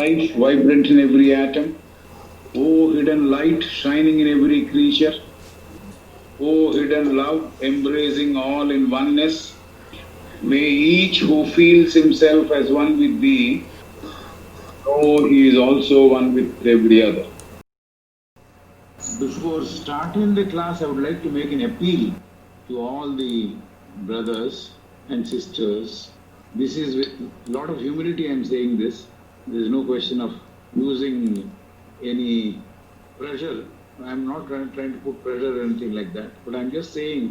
life vibrant in every atom. O hidden light shining in every creature. O hidden love embracing all in oneness. May each who feels himself as one with thee know he is also one with every other. Before starting the class, I would like to make an appeal to all the brothers and sisters. This is with a lot of humility I am saying this. There is no question of using any pressure. I am not trying to put pressure or anything like that. But I am just saying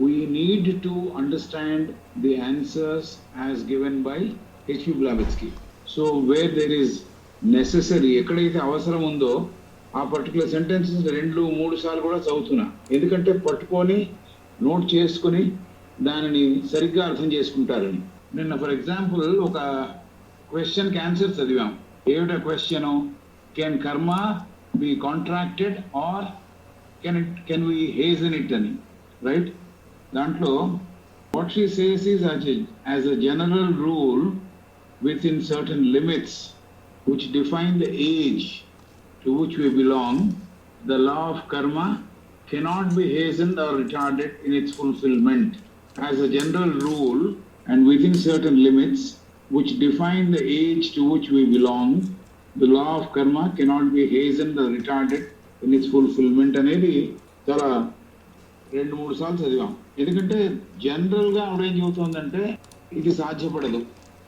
we need to understand the answers as given by H.P. Blavatsky. So where there is necessary, ఎక్కడైతే అవసరం ఉందో ఆ particular sentences 2-3 సార్లు కూడా చదువుతున్నా. ఎందుకంటే పట్టుకొని note చేసుకుని దానిని సరిగ్గా అర్థం చేసుకుంటారని. నిన్న ఫర్ ఎగ్జాంపుల్ ఒక క్వశ్చన్కి ఆన్సర్ చదివాం. ఏమిటా question? Can karma be contracted or can we hasten it అని, రైట్? దాంట్లో what she says is as a general rule within certain limits which define the age to which we belong, the law of karma cannot be hastened or retarded in its fulfillment. As a general rule and within certain limits which define the age to which we belong, the law of karma cannot be hastened or retarded in its fulfillment. అనేది చాలా 2-3 సార్లు చదివాం. ఎందుకంటే జనరల్గా ఆవిడేం చెబుతుందంటే ఇది సాధ్యపడదు,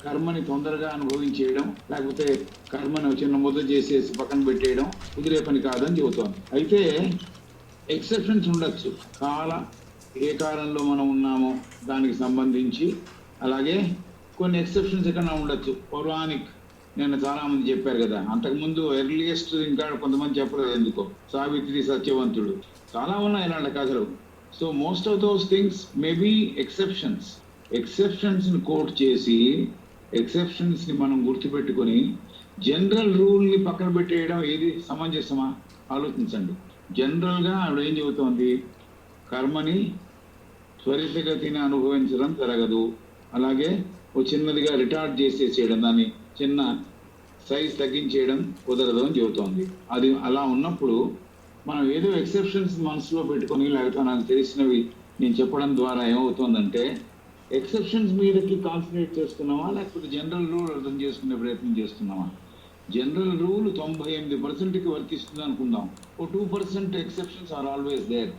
కర్మని తొందరగా అనుభవించేయడం, లేకపోతే కర్మను చిన్న ముద్ద చేసేసి పక్కన పెట్టేయడం కుదిరే పని కాదని చెబుతోంది. అయితే ఎక్సెప్షన్స్ ఉండొచ్చు. ఏ కాలంలో మనం ఉన్నామో దానికి సంబంధించి, అలాగే కొన్ని ఎక్సెప్షన్స్ ఎక్కడన్నా ఉండొచ్చు. పౌరాణిక్ నేను చాలా మంది చెప్పారు కదా, అంతకుముందు ఎర్లియస్ట్ ఇంకా కొంతమంది చెప్పలేదు ఎందుకో, సావిత్రి, సత్యవంతుడు, చాలా ఉన్నాయి ఇలాంటి కథలు. So most of those things may be exceptions ని కోట్ చేసి ఎక్సెప్షన్స్ ని మనం గుర్తుపెట్టుకొని జనరల్ రూల్ ని పక్కన పెట్టేయడం ఏది సమంజసమా? ఆలోచించండి. జనరల్ గా ఆవిడ ఏం చెబుతోంది? కర్మని త్వరితగతిని అనుభవించడం జరగదు, అలాగే ఓ చిన్నదిగా రిటార్డ్ చేసేసేయడం, దాన్ని చిన్న సైజ్ తగ్గించేయడం కుదరదు అని చెబుతోంది. అది అలా ఉన్నప్పుడు మనం ఏదో ఎక్సెప్షన్స్ మనసులో పెట్టుకొని, లేకపోతే నాకు తెలిసినవి నేను చెప్పడం ద్వారా ఏమవుతుందంటే ఎక్సెప్షన్స్ మీదకి కాన్సన్ట్రేట్ చేస్తున్నామా, లేకపోతే జనరల్ రూల్ అర్థం చేసుకునే ప్రయత్నం చేస్తున్నామా? జనరల్ రూల్ 98%కి వర్తిస్తుంది అనుకుందాం. ఓ 2% exceptions are always there.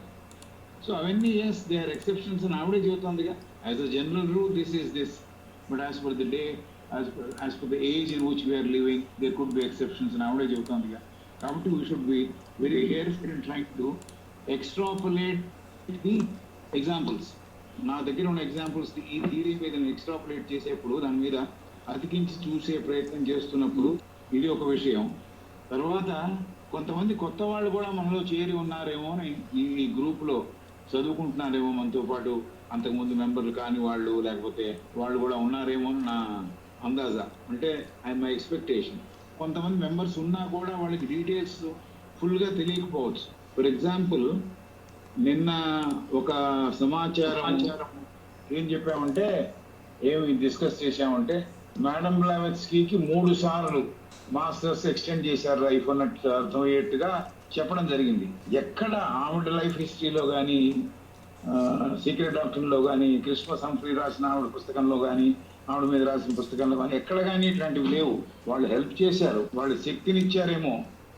So అవన్నీ ఎస్ దే ఆర్ ఎక్సెప్షన్స్ అని ఆవిడే చెబుతుందిగా. As a general rule this is this, but as per the day, as per the age in which we are living there could be exceptions అని ఆవిడే చెబుతుందిగా. కాబట్టి we should be very careful in trying to extrapolate the examples. నా దగ్గర ఉన్న examples ఈ theory మీద extrapolate చేసేప్పుడు, దాని మీద అతికించి చూసే ప్రయత్నం చేస్తున్నప్పుడు ఇది ఒక విషయం. తర్వాత కొంతమంది కొత్త వాళ్ళు కూడా మనలో చేరి ఉన్నారేమో, ఈ గ్రూప్లో చదువుకుంటున్నారేమో మనతో పాటు, అంతకుముందు మెంబర్లు కాని వాళ్ళు, లేకపోతే వాళ్ళు కూడా ఉన్నారేమో అని నా అందాజా, అంటే మై ఎక్స్పెక్టేషన్. కొంతమంది మెంబర్స్ ఉన్నా కూడా వాళ్ళకి డీటెయిల్స్ ఫుల్గా తెలియకపోవచ్చు. ఫర్ ఎగ్జాంపుల్ నిన్న ఒక సమాచారం ఏం చెప్పామంటే, ఏమి డిస్కస్ చేశామంటే, మేడం బ్లావెట్స్కీకి 3 సార్లు మాస్టర్స్ ఎక్స్టెండ్ చేశారు లైఫ్ అన్నట్టు అర్థమయ్యేట్టుగా చెప్పడం జరిగింది. ఎక్కడ ఆవిడ లైఫ్ హిస్టరీలో కానీ, సీక్రెట్ డాక్టర్లో కానీ, క్రిస్మస్ హంఫ్రీ రాసిన ఆవిడ పుస్తకంలో కానీ, ఆవిడ మీద రాసిన పుస్తకంలో కానీ ఎక్కడ కానీ ఇట్లాంటివి లేవు. వాళ్ళు హెల్ప్ చేశారు, వాళ్ళు శక్తినిచ్చారేమో,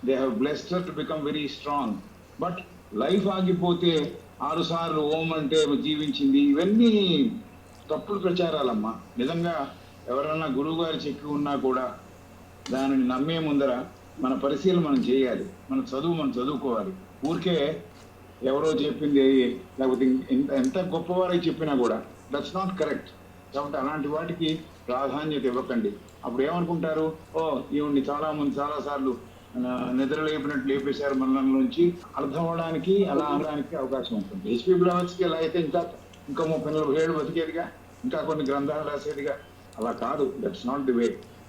they have blessed her to become very strong. But life ఆగిపోతే 6 సార్లు ఓం అంటే జీవించింది, ఇవన్నీ తప్పుడు ప్రచారాలమ్మా. నిజంగా ఎవరన్నా గురువు గారు చెప్పి ఉన్నా కూడా దానిని నమ్మే ముందర మన పరిశీలన మనం చేయాలి, మన చదువు మనం చదువుకోవాలి. ఊరికే ఎవరో చెప్పింది, లేకపోతే ఎంత గొప్పవారై చెప్పినా కూడా దట్స్ నాట్ కరెక్ట్. కాబట్టి అలాంటి వాటికి ప్రాధాన్యత ఇవ్వకండి. అప్పుడు ఏమనుకుంటారు, ఈవిడ్ని చాలాసార్లు నిద్ర లేపినట్టు లేపేశారు మనలోంచి అర్థం అవడానికి, అలా అనడానికి అవకాశం ఉంటుంది. హెచ్పి బ్లావెట్స్కీ ఎలా అయితే ఇంకా 30 ఏళ్ళు బతికేదిగా, ఇంకా కొన్ని గ్రంథాలు రాసేదిగా, అలా కాదు. That's not the way.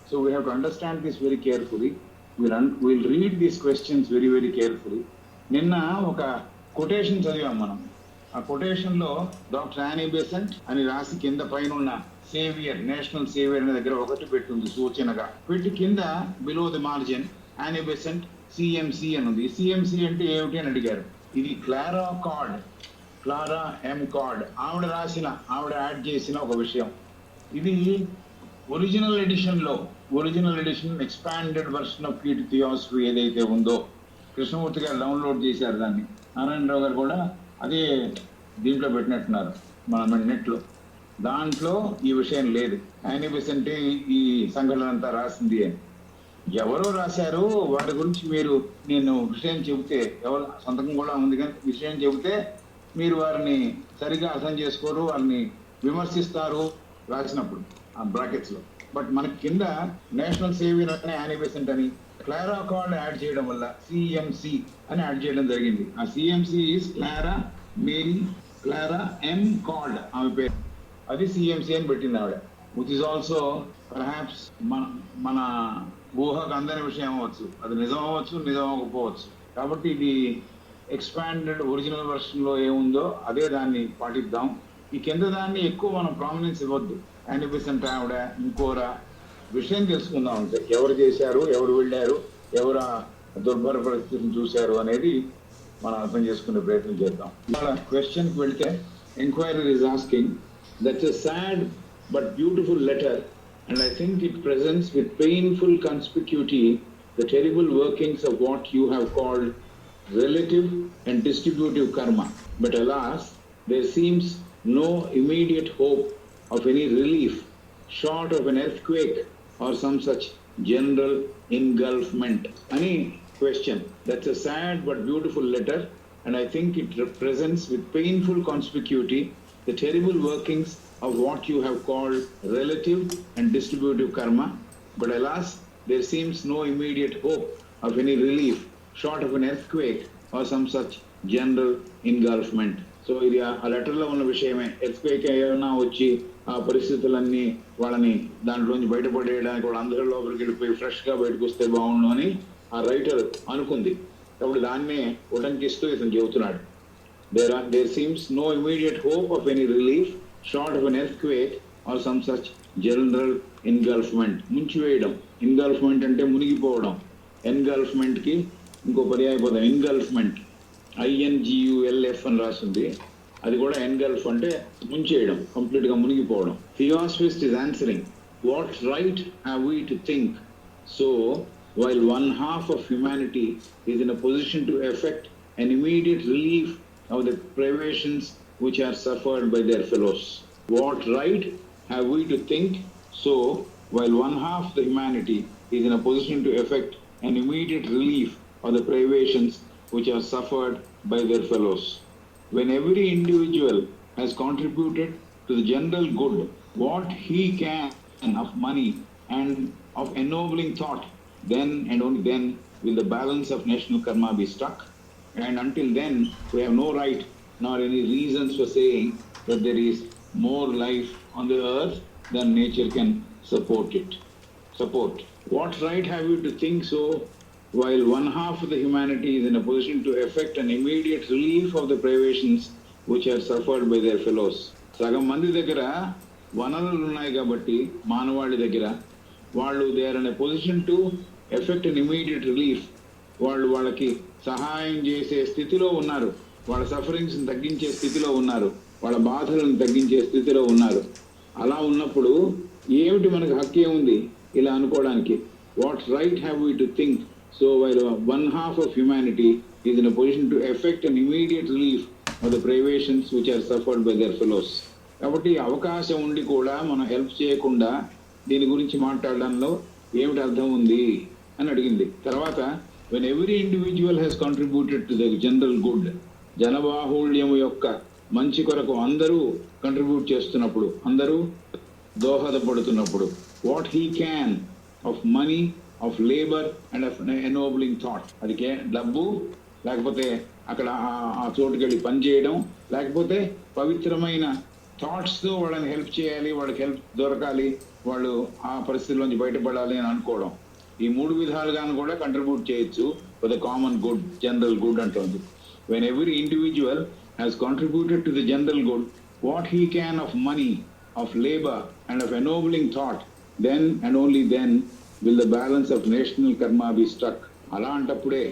So we have to understand this very carefully. Will read these questions very very carefully. నిన్న ఒక కొటేషన్ చదివాం మనం. ఆ కొటేషన్లో డాక్టర్ యానీ బెసెంట్ అని రాసి కింద పైన ఉన్న సేవియర్, నేషనల్ సేవియర్ అనే దగ్గర ఒకటి పెట్టుంది సూచనగా. పెట్టి కింద below the margin Annie Besant CMC అని ఉంది. సిఎంసి అంటే ఏమిటి అని అడిగారు. ఇది క్లారా ఎం కార్డ్ ఆవిడ యాడ్ చేసిన ఒక విషయం. ఇది original edition expanded version of key to theosophy ఏదైతే ఉందో, కృష్ణమూర్తి గారు డౌన్లోడ్ చేశారు దాన్ని. నారాయణరావు గారు కూడా అదే దీంట్లో పెట్టినట్టున్నారు మన నెట్లో. దాంట్లో ఈ విషయం లేదు. యానీ బెసెంట్ ఈ సంఘటన అంతా రాసింది అని ఎవరో రాశారు. వాటి గురించి నేను విషయం చెబితే, ఎవరు సంతకం కూడా ఉంది కానీ విషయం చెబితే మీరు వారిని సరిగా అర్థం చేసుకోరు, వారిని విమర్శిస్తారు రాసినప్పుడు ఆ బ్రాకెట్స్ లో. బట్ మనకి కింద నేషనల్ సేవియర్ అని యానీ బెసెంట్ అని క్లారా కార్డ్ యాడ్ చేయడం వల్ల సిఎంసి అని యాడ్ చేయడం జరిగింది. ఆ CMC is Clara M card ఆమె పేరు. అది సిఎంసి అని పెట్టింది ఆవిడ. విచ్ ఇస్ ఆల్సో పర్హాప్స్ మన ఊహకు అందని విషయం అవ్వచ్చు. అది నిజం అవ్వచ్చు, నిజం అవ్వకపోవచ్చు. కాబట్టి ఇది ఎక్స్పాండెడ్ ఒరిజినల్ వర్షన్ లో ఏముందో అదే దాన్ని పాటిద్దాం. ఈ కింద దాన్ని ఎక్కువ మనం ప్రామినెన్స్ ఇవ్వద్దు. యానీ బెసెంట్ ఆవిడ ఇంకోరా విషయం తెలుసుకుందాం. అంటే ఎవరు చేశారు, ఎవరు వెళ్ళారు, ఎవరు దుర్భర పరిస్థితిని చూశారు అనేది మనం అర్థం చేసుకునే ప్రయత్నం చేద్దాం. ఇవాళ క్వశ్చన్ కి వెళితే, enquiry is asking, that's a sad but beautiful letter, and I think it presents with painful conspicuity the terrible workings of what you have called relative and distributive karma. But alas, there seems no immediate hope of any relief short of an earthquake or some such general engulfment. Any question? That's a sad but beautiful letter, and I think it represents with painful conspicuity the terrible workings of what you have called relative and distributive karma. But alas, there seems no immediate hope of any relief short of an earthquake or some such general engulfment. So ఇది ఆ లెటర్లో ఉన్న విషయమే. Earthquake ఏమైనా వచ్చి ఆ పరిస్థితులన్నీ వాళ్ళని దాంట్లోంచి బయటపడేయడానికి వాళ్ళందరూ లోపలికి వెళ్ళిపోయి ఫ్రెష్గా బయటకు వస్తే బాగుండు అని ఆ రైటర్ అనుకుంది. కాబట్టి దాన్నే ఉటంకిస్తూ ఇతను చెబుతున్నాడు. There seems no immediate hope of any relief short of an earthquake or some such general engulfment. ముంచివేయడం. engulfment అంటే మునిగిపోవడం. engulfment కి ఇంకో పర్యాయ పదం engulfment. INGULF అని రాస్తుంది. అది కూడా engulf అంటే ముంచేయడం, కంప్లీట్ గా మునిగిపోవడం. Theosophist is answering, what right have we to think so while one half of humanity is in a position to effect an immediate relief of the privations which are suffered by their fellows? What right have we to think so while one half the humanity is in a position to effect an immediate relief of the privations which are suffered by their fellows? When every individual has contributed to the general good what he can of money and of ennobling thought, then and only then will the balance of national karma be struck. And until then, we have no right nor any reasons for saying that there is more life on the earth than nature can support. What right have you to think so while one half of the humanity is in a position to effect an immediate relief of the privations which are suffered by their fellows? సగం మంది దగ్గర వనరులు ఉన్నాయి కాబట్టి మానవాళి దగ్గర వాళ్ళు they are in a position to effect an immediate relief. వాళ్ళకి సహాయం చేసే స్థితిలో ఉన్నారు, వాళ్ళ సఫరింగ్స్ తగ్గించే స్థితిలో ఉన్నారు, వాళ్ళ బాధలను తగ్గించే స్థితిలో ఉన్నారు. అలా ఉన్నప్పుడు ఏమిటి మనకు హక్కు ఏముంది ఇలా అనుకోవడానికి? What right have we to think so while one half of humanity is in a position to effect an immediate relief of the privations which are suffered by their fellows. కాబట్టి అవకాశం ఉండి కూడా మనం హెల్ప్ చేయకుండా దీని గురించి మాట్లాడడంలో ఏమిటి అర్థం ఉంది అని అడిగింది. తర్వాత when every individual has contributed to the general good, జనబాహుళ్యం యొక్క మంచి కొరకు అందరూ కంట్రిబ్యూట్ చేస్తున్నప్పుడు, అందరూ దోహదపడుతున్నప్పుడు, what he can of money, of labour and of ennobling thought. అది డబ్బు, లేకపోతే అక్కడ ఆ చోటుకి వెళ్ళి పని చేయడం, లేకపోతే పవిత్రమైన థాట్స్తో వాళ్ళని హెల్ప్ చేయాలి, వాళ్ళకి హెల్ప్ దొరకాలి, వాళ్ళు ఆ పరిస్థితుల్లోంచి బయటపడాలి అని అనుకోవడం. ఈ మూడు విధాలుగాను కూడా కంట్రిబ్యూట్ చేయొచ్చు for the common good, general good అంటుంది. When every individual has contributed to the general good what he can of money of labor and of ennobling thought, then and only then will the balance of national karma be struck. అలాంటప్పుడే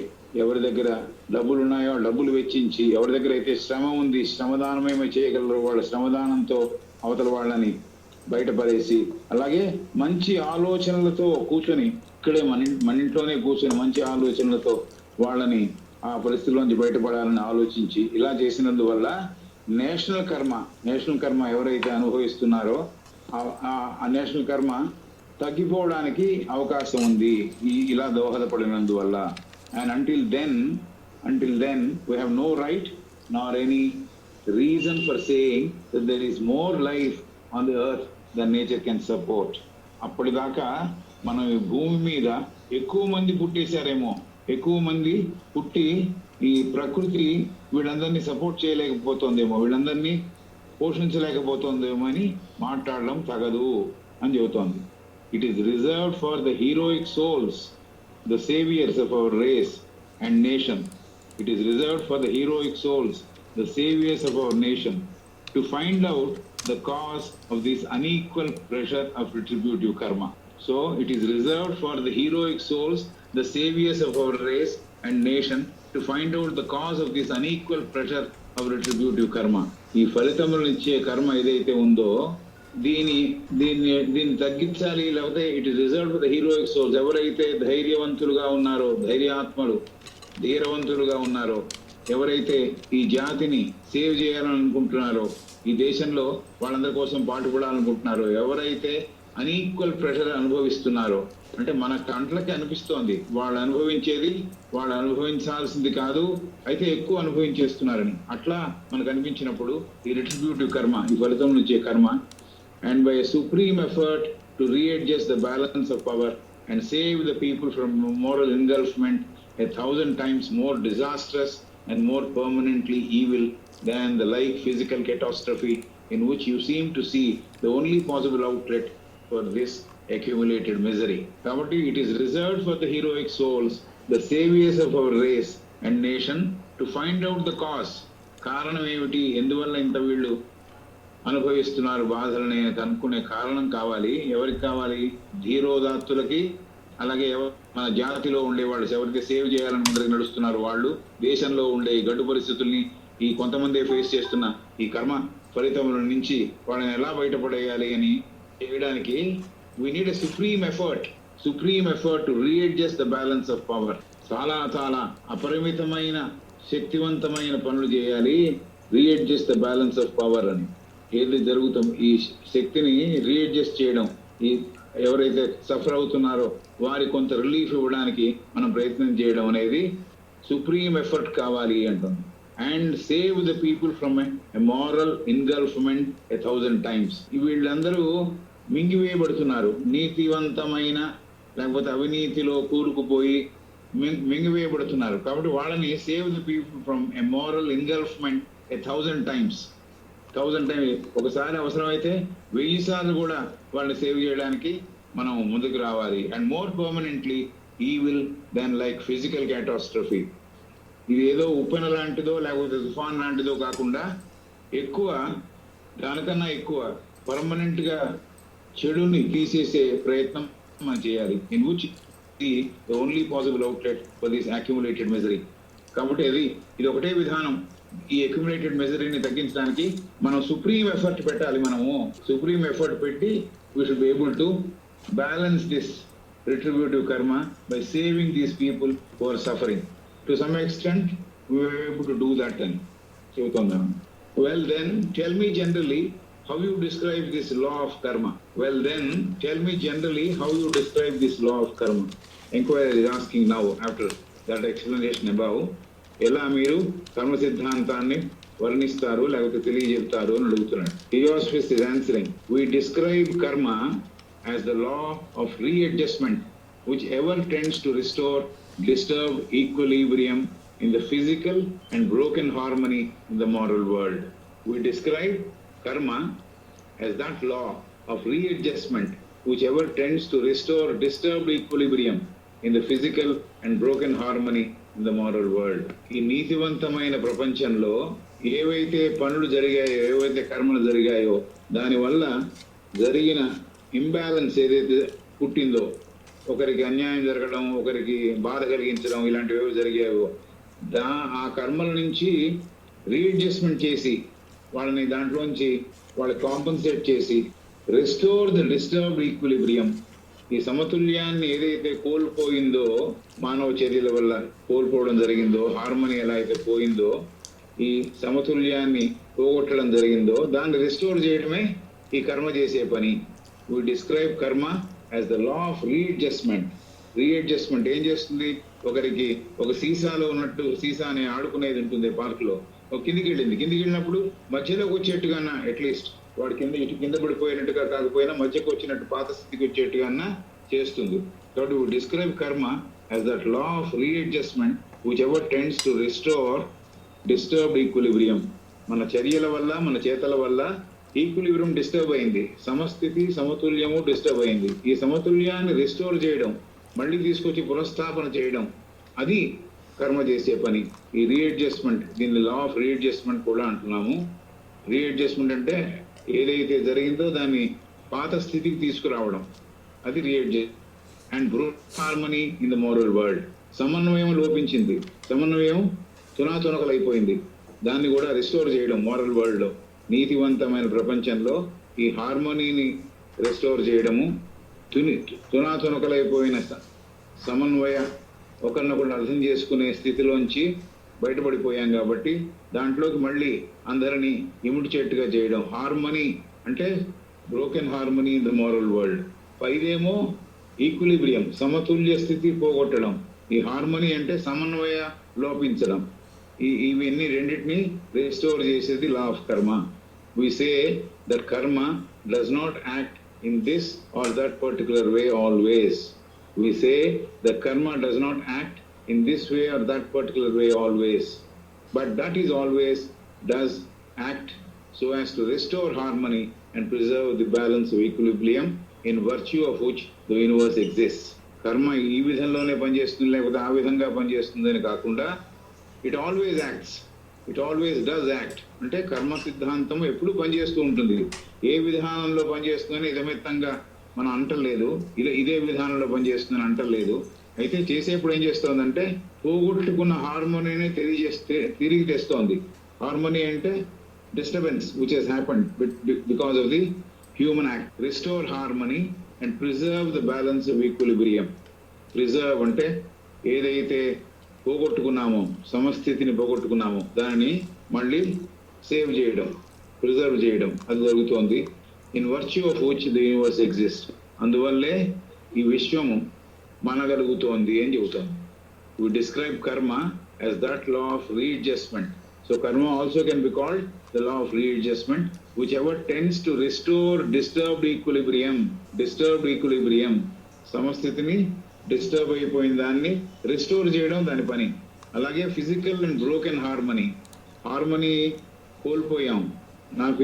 ఎవరి దగ్గర డబ్బులు ఉన్నాయో డబ్బులు వెచ్చించి, ఎవరి దగ్గర అయితే శ్రమ ఉంది శ్రమదానమేమో చేయగలరు, వాళ్ళ శ్రమదానంతో అవతల వాళ్ళని బయటపడేసి, అలాగే మంచి ఆలోచనలతో కూర్చొని ఇక్కడే మన ఇంట్లోనే కూర్చొని మంచి ఆలోచనలతో వాళ్ళని ఆ పరిస్థితుల్లోంచి బయటపడాలని ఆలోచించి ఇలా చేసినందువల్ల నేషనల్ కర్మ ఎవరైతే అనుభవిస్తున్నారో ఆ నేషనల్ కర్మ తగ్గిపోవడానికి అవకాశం ఉంది ఇలా దోహదపడినందువల్ల. And until then we have no right nor any reason for saying that there is more life on the earth than nature can support. అప్పటిదాకా మనం ఈ భూమి మీద ఎక్కువ మంది పుట్టేశారేమో, ఎక్కువ మంది పుట్టి ఈ ప్రకృతి వీళ్ళందరినీ సపోర్ట్ చేయలేకపోతుందేమో, వీళ్ళందరినీ పోషించలేకపోతుందేమో అని మాట్లాడడం తగదు అని చెబుతోంది. It is reserved for the heroic souls, the saviours of our race and nation. It is reserved for the heroic souls, the saviours of our nation, to find out the cause of this unequal pressure of retributive karma. So it is reserved for the heroic souls, the saviors of our race and nation, to find out the cause of this unequal pressure of retributive karma. ఈ ఫలితములను ఇచ్చే కర్మ ఏదైతే ఉందో దీన్ని తగ్గించాలి. లేకపోతే it is reserved for the heroic souls, ఎవరైతే ధైర్యవంతులుగా ఉన్నారో, ధైర్యాత్మలు ధీరవంతులుగా ఉన్నారో, ఎవరైతే ఈ జాతిని సేవ్ చేయాలని అనుకుంటున్నారో, ఈ దేశంలో వాళ్ళందరి కోసం పాటుపడాలనుకుంటున్నారో, ఎవరైతే అన్ఈక్వల్ ప్రెషర్ అనుభవిస్తున్నారో, అంటే మన కంట్లకి అనిపిస్తోంది వాళ్ళు అనుభవించాల్సింది కాదు, అయితే ఎక్కువ అనుభవించేస్తున్నారని. అట్లా మనకు అనిపించినప్పుడు ఈ రిట్రిబ్యూటివ్ కర్మ, ఈ ఫలితం నుంచే కర్మ, and by supreme effort to readjust the balance of power and save the people from moral engulfment 1,000 times more disastrous and more permanently evil than the like physical catastrophe in which you seem to see the only possible outlet for this accumulated misery. Kabatti, it is reserved for the heroic souls, the saviors of our race and nation, to find out the cause. కారణం ఏమిటి, ఎందువల్ల ఇంత వీళ్ళు అనుభవిస్తున్నారు బాధలని కనుక్కునే కారణం కావాలి. ఎవరికి కావాలి? ధీరోదాత్తులకి, అలాగే మన జాతిలో ఉండే వాళ్ళు ఎవరైతే సేవ్ చేయాలని ముందరికి నడుస్తున్నారు వాళ్ళు, దేశంలో ఉండే గడ్డు పరిస్థితుల్ని ఈ కొంతమంది ఫేస్ చేస్తున్న ఈ కర్మ ఫలితముల నుంచి వాళ్ళని ఎలా బయటపడేయాలి అని చేయడానికి we need a supreme effort to readjust the balance of power. చాలా అపరిమితమైన శక్తివంతమైన పనులు చేయాలి, readjust the balance of power అని. ఏది జరుగుతాం ఈ శక్తిని రీఅడ్జస్ట్ చేయడం, ఈ ఎవరైతే సఫర్ అవుతున్నారో వారి కొంత రిలీఫ్ ఇవ్వడానికి మనం ప్రయత్నం చేయడం అనేది సుప్రీం ఎఫర్ట్ కావాలి అంటుంది. And save the people from a moral engulfment 1,000 times. వీళ్ళందరూ మింగివేయబడుతున్నారు, నీతివంతమైన లేకపోతే అవినీతిలో కూరుకుపోయి మింగివేయబడుతున్నారు. కాబట్టి వాళ్ళని save the people from a moral engulfment 1,000 times. 1,000 times, ఒకసారి అవసరమైతే 1000 సార్లు కూడా వాళ్ళని సేవ్ చేయడానికి మనం ముందుకు రావాలి. And more permanently evil than like physical catastrophe. ఇది ఏదో ఉప్పెన లాంటిదో లేకపోతే తుఫాన్ లాంటిదో కాకుండా దానికన్నా ఎక్కువ పర్మనెంట్ గా చెడుని తీసేసే ప్రయత్నం మనం చేయాలి. In which the only possible outlet for this accumulated misery. కాబట్టి ఇది ఒకటే విధానం. ఈ అక్యుములేటెడ్ మెజరీని తగ్గించడానికి మనం సుప్రీం ఎఫర్ట్ పెట్టాలి. మనము సుప్రీం ఎఫర్ట్ పెట్టి we should be able to balance this retributive karma by saving these people who are suffering. To some extent we are able to do that అని చెబుతున్నాను. Well then tell me generally how you describe this law of karma. Well then tell me generally how you describe this law of karma. Inquiry is asking now after that explanation above. ఎలా మీరు కర్మ సిద్ధాంతాన్ని వర్ణిస్తారు లేకపోతే తెలియజెప్తారు అని అడుగుతున్నాడు. Theosophist is answering, we describe karma as the law of readjustment which ever tends to restore disturbed equilibrium in the physical and broken harmony in the moral world. We describe karma as that law of readjustment which ever tends to restore disturbed equilibrium in the physical and broken harmony in the moral world. ఈ నీతివంతమైన ప్రపంచంలో ఏవైతే పనులు జరిగాయో, ఏవైతే కర్మలు జరిగాయో, దానివల్ల జరిగిన ఇంబ్యాలెన్స్ ఏదైతే పుట్టిందో, ఒకరికి అన్యాయం జరగడం, ఒకరికి బాధ కలిగించడం, ఇలాంటివి జరిగాయో, ఆ కర్మల నుంచి రీఅడ్జస్ట్మెంట్ చేసి వాళ్ళని దాంట్లోంచి వాళ్ళకి కాంపన్సేట్ చేసి రెస్టోర్ ద డిస్టర్బ్డ్ ఈక్విలిబ్రియం, ఈ సమతుల్యాన్ని ఏదైతే కోల్పోయిందో, మానవ చర్యల వల్ల కోల్పోవడం జరిగిందో, హార్మోని ఎలా అయితే పోయిందో, ఈ సమతుల్యాన్ని పోగొట్టడం జరిగిందో, దాన్ని రెస్టోర్ చేయడమే ఈ కర్మ చేసే పని. వి describe karma as the law of readjustment. Readjustment ఏం చేస్తుంది? ఒకరికి ఒక సీసాలో ఉన్నట్టు, సీసాని ఆడుకునేది ఉంటుంది పార్కులో, ఒక కిందికి వెళ్ళినప్పుడు మధ్యలోకి వచ్చేట్టుగా అట్లీస్ట్ వాడు ఇటు కింద పడిపోయినట్టుగా కాకపోయినా మధ్యకు వచ్చినట్టు, పాత స్థితికి వచ్చేట్టుగా చేస్తుంది. కాబట్టి వి describe karma as that law of readjustment which ever tends to restore disturbed equilibrium. మన చర్యల వల్ల, మన చేతల వల్ల ఈక్విలిబ్రియం డిస్టర్బ్ అయింది, సమస్థితి సమతుల్యము డిస్టర్బ్ అయింది. ఈ సమతుల్యాన్ని రిస్టోర్ చేయడం, మళ్ళీ తీసుకొచ్చి పునఃస్థాపన చేయడం, అది కర్మ చేసే పని. ఈ రీఅడ్జస్ట్మెంట్, దీన్ని లా ఆఫ్ రీఅడ్జస్ట్మెంట్ కూడా అంటున్నాము. రీఅడ్జస్ట్మెంట్ అంటే ఏదైతే జరిగిందో దాన్ని పాత స్థితికి తీసుకురావడం, అది readjust. And brute harmony in the moral world. సమన్వయం లోపించింది, సమన్వయం తునాతునకలైపోయింది, దాన్ని కూడా రిస్టోర్ చేయడం మోరల్ వరల్డ్ లో, నీతివంతమైన ప్రపంచంలో ఈ హార్మోనీని రెస్టోర్ చేయడము, తునాతునకలైపోయిన సమన్వయ, ఒకరినొకరు అర్థం చేసుకునే స్థితిలోంచి బయటపడిపోయాం కాబట్టి దాంట్లోకి మళ్ళీ అందరినీ ఇముడ్చేట్టుగా చేయడం. హార్మనీ అంటే broken harmony in the moral world. పైదేమో ఈక్విలిబ్రియం, సమతుల్య స్థితి పోగొట్టడం. ఈ హార్మనీ అంటే సమన్వయ లోపించడం. ఇవన్నీ రెండింటినీ రిస్టోర్ చేసేది లా ఆఫ్ కర్మ. వి సే దట్ కర్మ does not act in this or that particular way always. We say that karma does not act in this way or that particular way always, but that is always does act so as to restore harmony and preserve the balance of equilibrium in virtue of which the universe exists. కర్మ ఈ విధంలోనే పనిచేస్తుంది, లేకపోతే ఆ విధంగా పనిచేస్తుందని కాకుండా it always acts, it always does act. అంటే కర్మ సిద్ధాంతం ఎప్పుడు పనిచేస్తూ ఉంటుంది. ఏ విధానంలో పనిచేస్తుందని ఇదమిత్తంగా మనం అంటలేదు, ఇదే విధానంలో పనిచేస్తుందని అంటలేదు. అయితే చేసేప్పుడు ఏం చేస్తోందంటే పోగొట్టుకున్న హార్మోనీని తిరిగి తెస్తోంది. హార్మోనీ అంటే disturbance which has happened because of the human act. Restore harmony and preserve the balance of equilibrium. Preserve అంటే ఏదైతే పోగొట్టుకున్నామో, సమస్థితిని పోగొట్టుకున్నామో దాన్ని మళ్ళీ సేవ్ చేయడం, ప్రిజర్వ్ చేయడం, అది జరుగుతోంది. In virtue of which the universe exist. అందువల్లే ఈ విశ్వము మనగలుగుతోంది అని చెబుతాం. We describe karma as that law of readjustment. So karma also can be called the law of readjustment which ever tends to restore disturbed equilibrium. Disturbed equilibrium, సమస్థితిని disturb అయిపోయిన దాన్ని restore చేయడం దాని పని. అలాగే physical and broken harmony. Harmony కోల్పోయాం, నాకు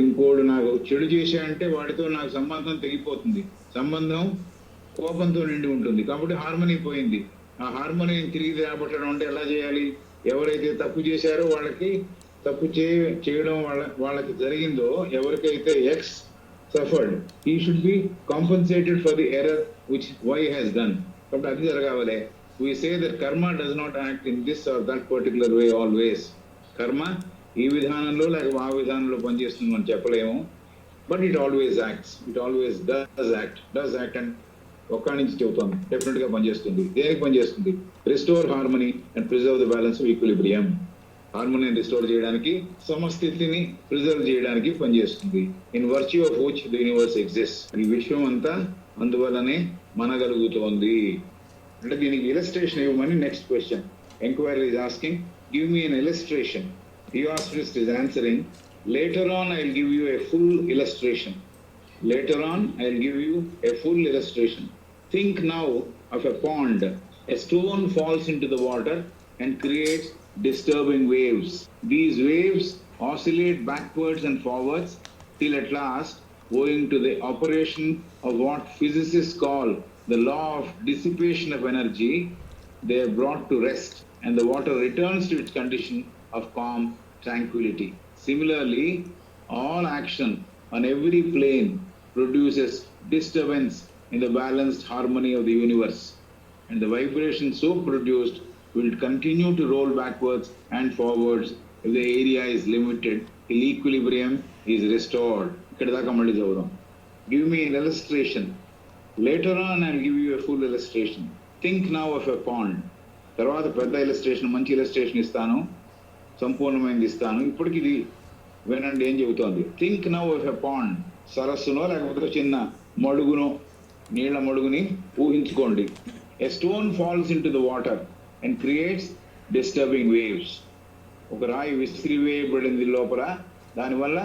చెడు చేశాయంటే వాడితో నాకు సంబంధం తెగిపోతుంది, సంబంధం కోపంతో నిండి ఉంటుంది, కాబట్టి హార్మనీ పోయింది. ఆ హార్మోనిని తిరిగి రాబట్టడం అంటే ఎలా చేయాలి? ఎవరైతే తప్పు చేశారో వాళ్ళకి తప్పు చేయడం వాళ్ళకి జరిగిందో, ఎవరికైతే X suffered, he should be compensated for the error which Y has done. కాబట్టి అది జరగాలి. We say that karma does not act in this or that particular way always. కర్మ ఈ విధానంలో లేక ఆ విధానంలో పనిచేస్తుంది మనం చెప్పలేము. But it always acts, it always does act and ఒక్కడి నుంచి చెబుతాం, డెఫినెట్ గా పనిచేస్తుంది. దేనికి పనిచేస్తుంది? Restore harmony and preserve the balance of equilibrium. హార్మోనిని రిస్టోర్ చేయడానికి, సమస్థితిని ప్రిజర్వ్ చేయడానికి పనిచేస్తుంది. In virtue of which the universe exist. ఈ విశ్వం అంతా అందువల్లనే మనగలుగుతోంది. అంటే దీనికి ఇలస్ట్రేషన్ ఇవ్వమని next question. Enquiry is asking, give me an illustration. Theosophist is answering, later on I'll give you a full illustration. Later on I'll give you a full illustration. Think now of a pond. A stone falls into the water and creates disturbing waves. These waves oscillate backwards and forwards till at last, owing to the operation of what physicists call the law of dissipation of energy, they are brought to rest. and the water returns to its condition of calm tranquility. Similarly, all action on every plane produces disturbance in the balanced harmony of the universe, and the vibration so produced will continue to roll backwards and forwards if the area is limited till equilibrium is restored. ఇక్కడ దాకా మళ్ళీ చదువుదాం. Give me an illustration. Later on I'll give you a full illustration. Think now of a pond. తర్వాత పెద్ద illustration, మంచి illustration ఇస్తాను, సంపూర్ణమైనది ఇస్తాను. ఇప్పటికి ఇది వినండి ఏం చెబుతోంది. Think now of a pond. సరస్సునో లేకపోతే చిన్న మడుగునో, నీళ్ల మడుగుని ఊహించుకోండి. A stone falls into the water and creates disturbing waves. ఒక రాయి విసిరివేయబడింది లోపల, దానివల్ల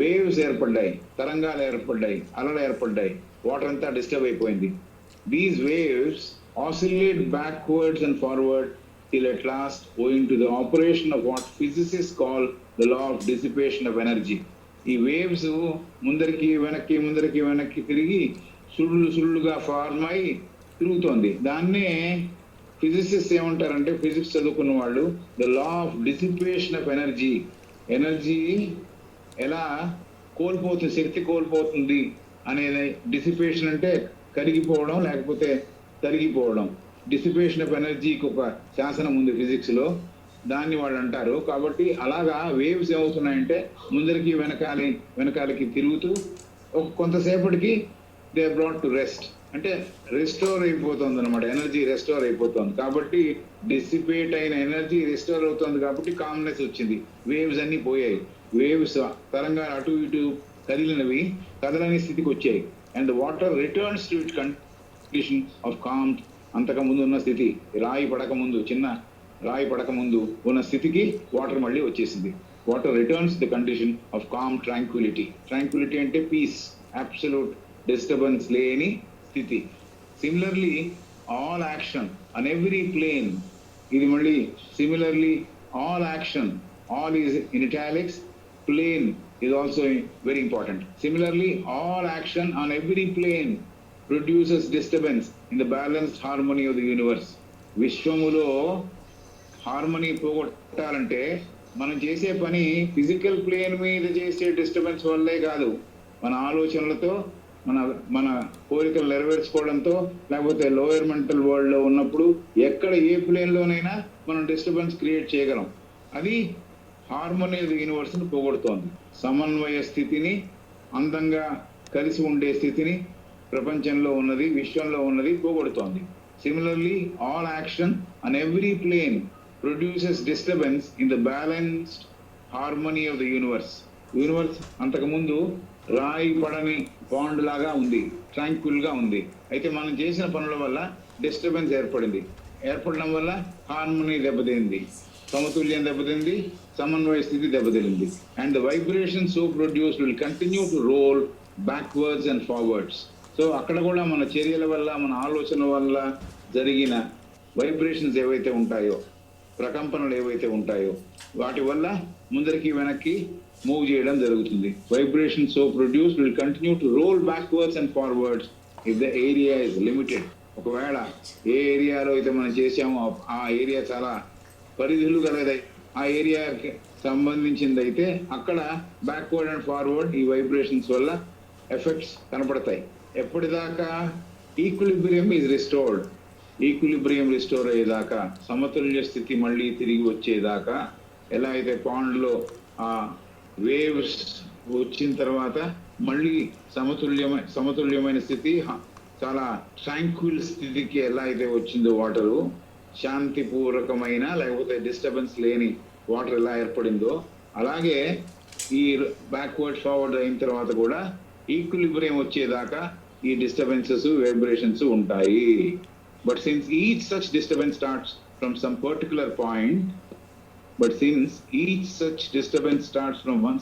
వేవ్స్ ఏర్పడ్డాయి, తరంగాలు ఏర్పడ్డాయి, అలలు ఏర్పడ్డాయి, వాటర్ అంతా డిస్టర్బ్ అయిపోయింది. These waves oscillate backwards and forward till at last, owing to the operation of what physicists call the law of dissipation of energy. ఈ వేవ్స్ ముందరికి వెనక్కి తిరిగి సుళ్ళుగా ఫార్మ్ అయి తిరుగుతోంది. దాన్నే ఫిజిసిస్ట్ ఏమంటారంటే, ఫిజిక్స్ చదువుకున్న వాళ్ళు, the law of dissipation of energy. Energy ఎలా కోల్పోతుంది, శక్తి కోల్పోతుంది అనేది. డిసిపేషన్ అంటే కరిగిపోవడం లేకపోతే తరిగిపోవడం. డిసిపేషన్ ఆఫ్ ఎనర్జీకి ఒక శాసనం ఉంది ఫిజిక్స్ లో, దాన్ని వాళ్ళు అంటారు. కాబట్టి అలాగా వేవ్స్ ఏమవుతున్నాయంటే ముందరికి వెనకాలకి తిరుగుతూ కొంతసేపటికి దే బ్రాట్ టు రెస్ట్, అంటే రెస్టోర్ అయిపోతుంది అనమాట. ఎనర్జీ రెస్టోర్ అయిపోతుంది. కాబట్టి డిసిపేట్ అయిన ఎనర్జీ రెస్టోర్ అవుతుంది కాబట్టి కామ్నెస్ వచ్చింది. వేవ్స్ అన్ని పోయాయి. వేవ్స్ తరంగా అటు ఇటు కదిలినవి కదలని స్థితికి వచ్చాయి. And water returns to it of calm. అంతకు ముందు ఉన్న స్థితి, చిన్న రాయి పడక ముందు ఉన్న స్థితికి వాటర్ మళ్ళీ వచ్చేసింది. Water returns the condition of calm tranquillity. Tranquillity అంటే పీస్, అబ్సల్యూట్ డిస్టర్బెన్స్ లేని స్థితి. Similarly all action on every plane. ఇది మళ్ళీ similarly all action, all is in italics, plane is also very important. Similarly, all action on every plane produces disturbance in the balanced harmony of the universe. విశ్వములో harmony పోగొట్టాలంటే మనం చేసే పని physical plane మీద చేసే disturbance వల్లే కాదు, మన ఆలోచనలతో, మన కోరికలు నెరవేర్చుకోవడంతో, లేకపోతే లోయర్ మెంటల్ వరల్డ్ లో ఉన్నప్పుడు ఎక్కడ ఏ ప్లేన్ లోనైనా మనం డిస్టర్బెన్స్ క్రియేట్ చేయగలం. అది హార్మోనీ ఆఫ్ ది యూనివర్స్ ని పోగొడుతోంది. సమన్వయ స్థితిని, అందంగా కలిసి ఉండే స్థితిని ప్రపంచంలో ఉన్నది, విశ్వంలో ఉన్నది పోగొడుతోంది. Similarly all action on every plane produces disturbance in the balanced harmony of the universe. Universe అంతకుముందు రాయి పడని పాండ్ లాగా ఉంది, ట్రాంక్విల్ గా ఉంది. అయితే మనం చేసిన పనుల వల్ల డిస్టర్బెన్స్ ఏర్పడడం వల్ల హార్మనీ దెబ్బతింది, సమతుల్యం దెబ్బతింది, సమన్వయ స్థితి దెబ్బతింది. And the vibration so produce will continue to roll backwards and forwards. So అక్కడ కూడా మన చర్యల వల్ల, మన ఆలోచన వల్ల జరిగిన వైబ్రేషన్స్ ఏవైతే ఉంటాయో, ప్రకంపనలు ఏవైతే ఉంటాయో, వాటి వల్ల ముందరికి వెనక్కి మూవ్ చేయడం జరుగుతుంది. Vibration so produce will continue to roll backwards and forwards if the area is limited. ఒకవేళ ఏ ఏరియాలో అయితే మనం చేసామో ఆ ఏరియా చాలా పరిధులు కలదై, ఆ ఏరియాకి సంబంధించింది అయితే అక్కడ బ్యాక్వర్డ్ అండ్ ఫార్వర్డ్ ఈ వైబ్రేషన్స్ వల్ల ఎఫెక్ట్స్ కనపడతాయి. ఎప్పటిదాకా equilibrium is restored. Equilibrium restore అయ్యేదాకా, సమతుల్య స్థితి మళ్ళీ తిరిగి వచ్చేదాకా, ఎలా అయితే పాండ్లో ఆ వేవ్స్ వచ్చిన తర్వాత మళ్ళీ సమతుల్యమైన స్థితి, చాలా ట్రాంక్విల్ స్థితికి ఎలా అయితే వచ్చిందో వాటరు, శాంతిపూర్వకమైన లేకపోతే డిస్టర్బెన్స్ లేని వాటర్ ఎలా ఏర్పడిందో, అలాగే ఈ బ్యాక్వర్డ్ ఫార్వర్డ్ అయిన తర్వాత కూడా ఈక్విలిబ్రియం వచ్చేదాకా ఈ డిస్టర్బెన్సెస్, వైబ్రేషన్స్ ఉంటాయి. But since each such disturbance starts from some particular point,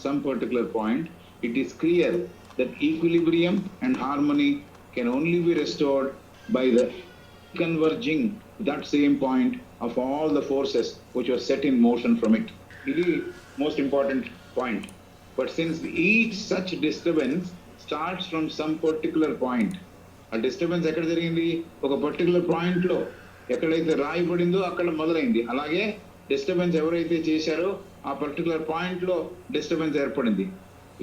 some particular point, it is clear that equilibrium and harmony can only be restored by the converging that same point of all the forces which were set in motion from it. This is most important point. But since each such disturbance starts from some particular point, a disturbance ekkada jarigindi oka particular point lo ఎక్కడైతే రాయబడిందో అక్కడ మొదలైంది. అలాగే disturbance ఎవరైతే చేశారో ఆ particular point లో disturbance ఏర్పడింది.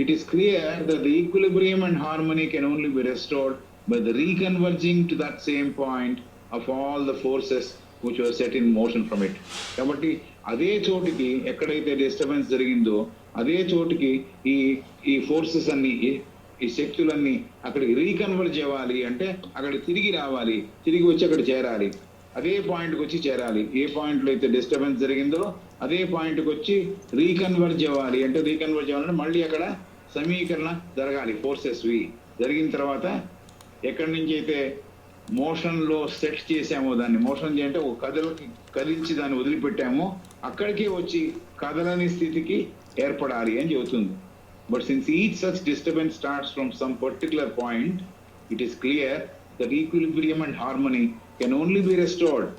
It is clear that the equilibrium and harmony can only be restored by the reconverging to that same point of all the forces which were set in motion from it. కాబట్టి అదే చోటికి ఎక్కడైతే disturbance జరిగిందో అదే చోటికి ఈ forces అన్ని ఈ శక్తులన్నీ అక్కడికి రీకన్వర్జ్ అవ్వాలి, అంటే అక్కడ తిరిగి రావాలి, తిరిగి వచ్చి అక్కడ చేరాలి, అదే పాయింట్కి వచ్చి చేరాలి. ఏ పాయింట్లో అయితే డిస్టర్బెన్స్ జరిగిందో అదే పాయింట్కి వచ్చి రీకన్వర్జ్ అవ్వాలి. అంటే రీకన్వర్జ్ అవ్వాలంటే మళ్ళీ అక్కడ సమీకరణ జరగాలి. ఫోర్సెస్ జరిగిన తర్వాత ఎక్కడి నుంచి అయితే మోషన్ లో సెట్ చేసామో, దాన్ని మోషన్ అంటే ఒక కదిలించి దాన్ని వదిలిపెట్టామో అక్కడికే వచ్చి కదలని స్థితికి ఏర్పడాలి అని చెబుతుంది. But since each such disturbance starts from some particular point, it is clear that equilibrium and harmony can only be restored.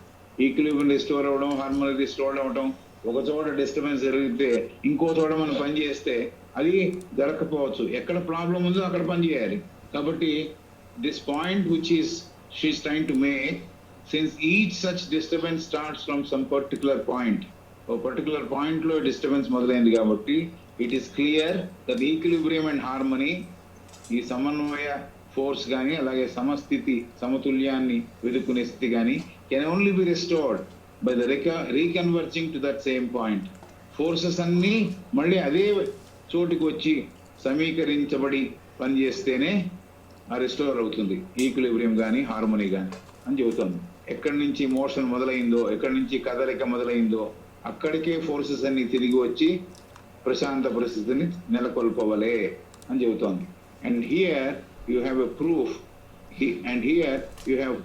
Equilibrium restore అవ్వడం, హార్మనీ రిస్టోర్ అవ్వడం, ఒక చోట డిస్టర్బెన్స్ జరిగితే ఇంకో చోట మనం పని చేస్తే అది జరగకపోవచ్చు. ఎక్కడ ప్రాబ్లం ఉందో అక్కడ పని చేయాలి. కాబట్టి this point which is she's trying to make, since each such disturbance starts from some particular point, a particular point lo disturbance మొదలైంది కాబట్టి it is clear that equilibrium and harmony, ఈ సమన్వయ ఫోర్స్ కానీ అలాగే సమస్థితి సమతుల్యాన్ని వెతుక్కునే స్థితి కానీ can only be restored by the reconverging to that same point. Forces అన్ని మళ్ళీ అదే చోటుకి వచ్చి సమీకరించబడి పనిచేస్తేనే రెస్టోర్ అవుతుంది ఈక్విలిబ్రియం కానీ హార్మోనీ కానీ అని చెబుతుంది. ఎక్కడి నుంచి మోషన్ మొదలైందో, ఎక్కడి నుంచి కదలిక మొదలైందో అక్కడికే ఫోర్సెస్ అన్ని తిరిగి వచ్చి ప్రశాంత పరిస్థితిని నెలకొల్పవలే అని చెబుతోంది. And here you have a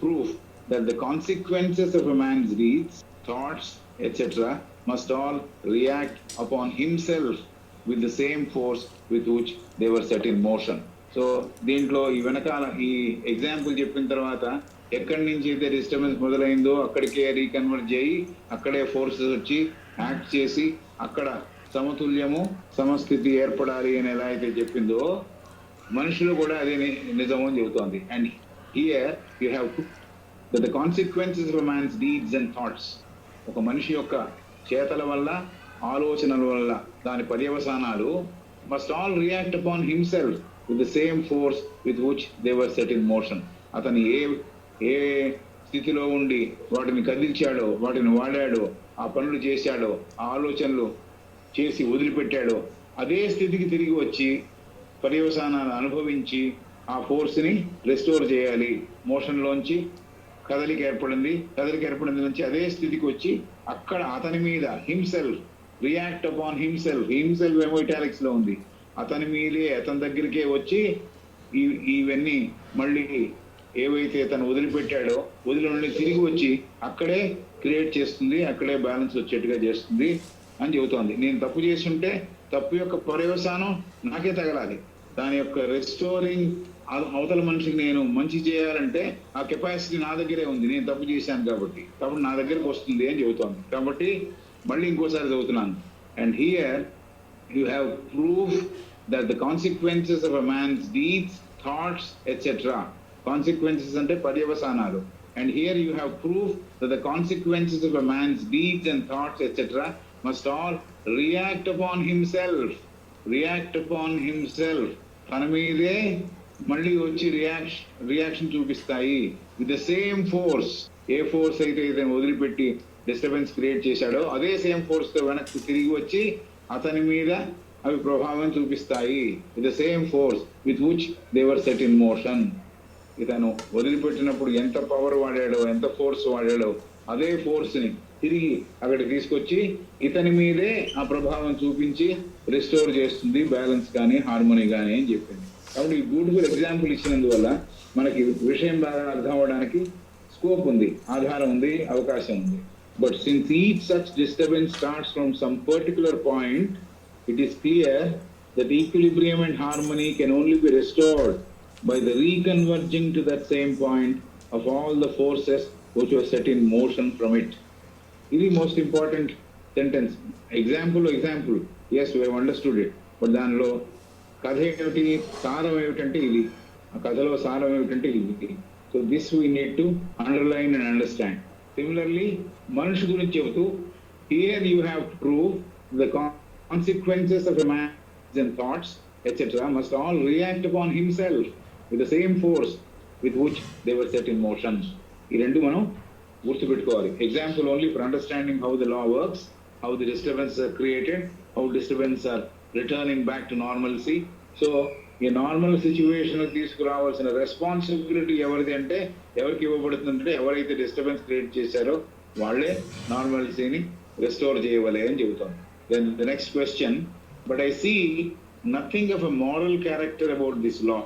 proof that the consequences of a man's deeds, thoughts etcetera must all react upon himself with the same force with which they were set in motion. So దీంట్లో ఈ వెనకాల ఈ example చెప్పిన తర్వాత ఎక్కడి నుంచి అయితే disturbance మొదలైందో అక్కడికే రీకన్వర్ట్ చేయి అక్కడే ఫోర్సెస్ వచ్చి యాక్ట్ చేసి అక్కడ సమతుల్యము సమస్థితి ఏర్పడాలి అని ఎలా అయితే చెప్పిందో మనుషులు కూడా అదే నిజము అని చెబుతోంది. And here you have the consequences of man's deeds and thoughts, ఒక మనిషి యొక్క చేతల వల్ల ఆలోచనల వల్ల దాని పర్యవసానాలు must all react upon himself with the same force with which they were set in motion. అతను ఏ స్థితిలో ఉండి వాటిని కదిల్చాడో, వాటిని వాడాడో, ఆ పనులు చేశాడో, ఆ ఆలోచనలు చేసి వదిలిపెట్టాడో అదే స్థితికి తిరిగి వచ్చి పర్యవసానాలు అనుభవించి ఆ ఫోర్స్ని రెస్టోర్ చేయాలి. మోషన్లోంచి కదలిక ఏర్పడింది నుంచి అదే స్థితికి వచ్చి అక్కడ అతని మీద హిమ్సెల్ఫ్ రియాక్ట్ అపాన్ హిమ్సెల్ఫ్ ఏమో ఇటాలిక్స్ లో ఉంది, అతని మీదే అతని దగ్గరికే వచ్చి ఇవన్నీ మళ్ళీ ఏవైతే తను వదిలిపెట్టాడో వదిలి తిరిగి వచ్చి అక్కడే క్రియేట్ చేస్తుంది, అక్కడే బ్యాలెన్స్ వచ్చేట్టుగా చేస్తుంది అని చెబుతోంది. నేను తప్పు చేసి ఉంటే తప్పు యొక్క పర్యవసానం నాకే తగలాలి. దాని యొక్క రెస్టోరింగ్ అవతల మనిషికి నేను మంచి చేయాలంటే ఆ కెపాసిటీ నా దగ్గరే ఉంది, నేను తప్పు చేశాను కాబట్టి నా దగ్గరకు వస్తుంది అని చెబుతోంది. కాబట్టి మళ్ళీ ఇంకోసారి చదువుతున్నాను. And here you have proof that the consequences of a man's deeds, thoughts, etc. Consequences ante paryavasanalu. And here you have proof that the consequences of a man's deeds and thoughts, etc. must all react upon himself. తన మీదే మళ్ళీ వచ్చి reaction చూపిస్తాయి with the same force. A force అయితే ఇతను వదిలిపెట్టి disturbance create చేశాడో అదే సేమ్ ఫోర్స్ తో వెనక్కి తిరిగి వచ్చి అతని మీద అవి ప్రభావం చూపిస్తాయి. With the same force with which they were set in motion. ఇతను వదిలిపెట్టినప్పుడు ఎంత పవర్ వాడాడో, ఎంత ఫోర్స్ వాడాడో అదే ఫోర్స్ ని తిరిగి అక్కడికి తీసుకొచ్చి ఇతని మీదే ఆ ప్రభావం చూపించి రిస్టోర్ చేస్తుంది బ్యాలెన్స్ కానీ హార్మోనీ కానీ అని చెప్పింది. కాబట్టి ఈ బ్యూటిఫుల్ ఎగ్జాంపుల్ ఇచ్చినందువల్ల మనకి విషయం బాగా అర్థం అవడానికి స్కోప్ ఉంది, ఆధారం ఉంది, అవకాశం ఉంది. But since each such disturbance starts from some particular point, it is clear that equilibrium and harmony can only be restored by the reconverging to that same point of all the forces which were set in motion from it. This is the most important sentence. Example. Yes, we have understood it. But దానిలో కథ ఏమిటి, సారం ఏమిటంటే ఇది, ఆ కథలో సారం ఏమిటంటే ఇది. So this we need to underline and understand. Similarly మనిషి గురించి చెబుతూ here you have to prove the consequences of a man's and thoughts etcetera must all react upon himself with the same force with which they were set in motion. ఈ రెండు మనం గుర్తుపెట్టుకోవాలి. Example only for understanding how the law works, how the disturbance are created, how disturbance are returning back to normalcy. So ఈ normal situation తీసుకురావాల్సిన responsibility ఎవరిది అంటే, ఎవరికి ఇవ్వబడుతుందంటే ఎవరైతే డిస్టర్బెన్స్ క్రియేట్ చేశారో వాళ్ళే నార్మల్సీని రెస్టోర్ చేయవలే అని చెబుతాం. Then the next question, but I see nothing of a moral character about this law.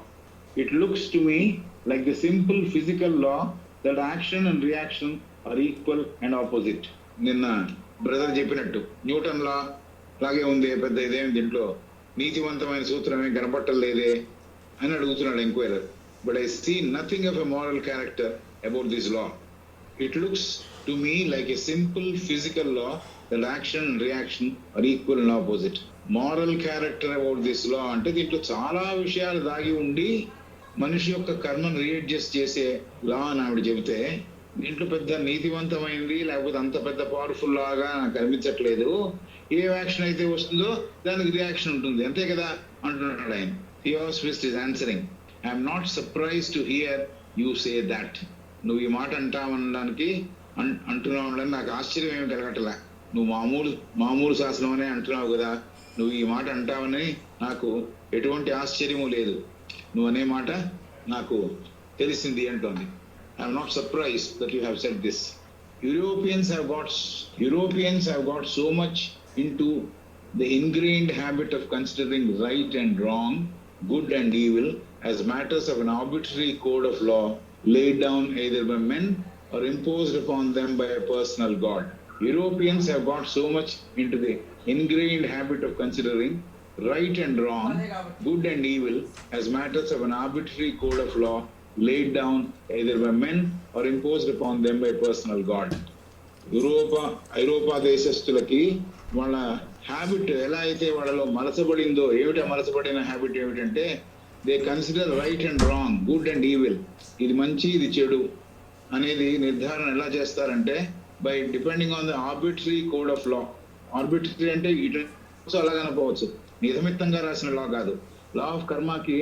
It looks to me like the simple physical law that action and reaction are equal and opposite. నిన్న brother చెప్పినట్టు Newton law లాగే ఉంది, పెద్ద ఇదేమి దీంట్లో నీతివంతమైన సూత్రమే కనపట్టలేదే అని అడుగుతున్నాడు enquirer. But I see nothing of a moral character about this law. It looks to me like a simple physical law that action and reaction are equal and opposite. Moral character about this law అంటే దీంట్లో చాలా విషయాలు దాగి ఉండి మనిషి యొక్క కర్మను readjust చేసే లా అని ఆవిడ చెబితే, దీంట్లో పెద్ద నీతివంతమైంది లేకపోతే అంత పెద్ద పవర్ఫుల్ లాగా నాకు కనిపించట్లేదు. ఏ యాక్షన్ అయితే వస్తుందో దానికి రియాక్షన్ ఉంటుంది, అంతే కదా అంటున్నాడు ఆయన. Theosophist is answering, I'm not surprise to hear you say that. నువ్వు ఈ మాట అంటావనడానికి అంటున్నావు నాకు ఆశ్చర్యం ఏమి కలగట్లా. నువ్వు మామూలు శాసనం అనే అంటున్నావు కదా, నువ్వు ఈ మాట అంటావని నాకు ఎటువంటి ఆశ్చర్యము లేదు. నువ్వు అనే మాట నాకు తెలిసింది అంటోంది. I'm not surprise that you have said this. Europeans have got so much into the ingrained habit of considering right and wrong, good and evil as matters of an arbitrary code of law laid down either by men or imposed upon them by a personal God. Europeans have got so much into the ingrained habit of considering right and wrong, good and evil as matters of an arbitrary code of law laid down either by men or imposed upon them by personal God. ఐరోపా దేశస్తులకి వాళ్ళ habit ఎలా అయితే వాళ్ళలో మలసబడిందో, ఏమిటా మలసబడిన habit ఏమిటంటే, they consider right and wrong, good and evil, ఇది మంచి ఇది చెడు అనేది నిర్ధారణ ఎలా చేస్తారంటే by depending on the arbitrary code of law. Arbitrary అంటే ఇటు అలాగనపోవచ్చు, నిధమిత్తంగా రాసిన లా కాదు. లా ఆఫ్ కర్మకి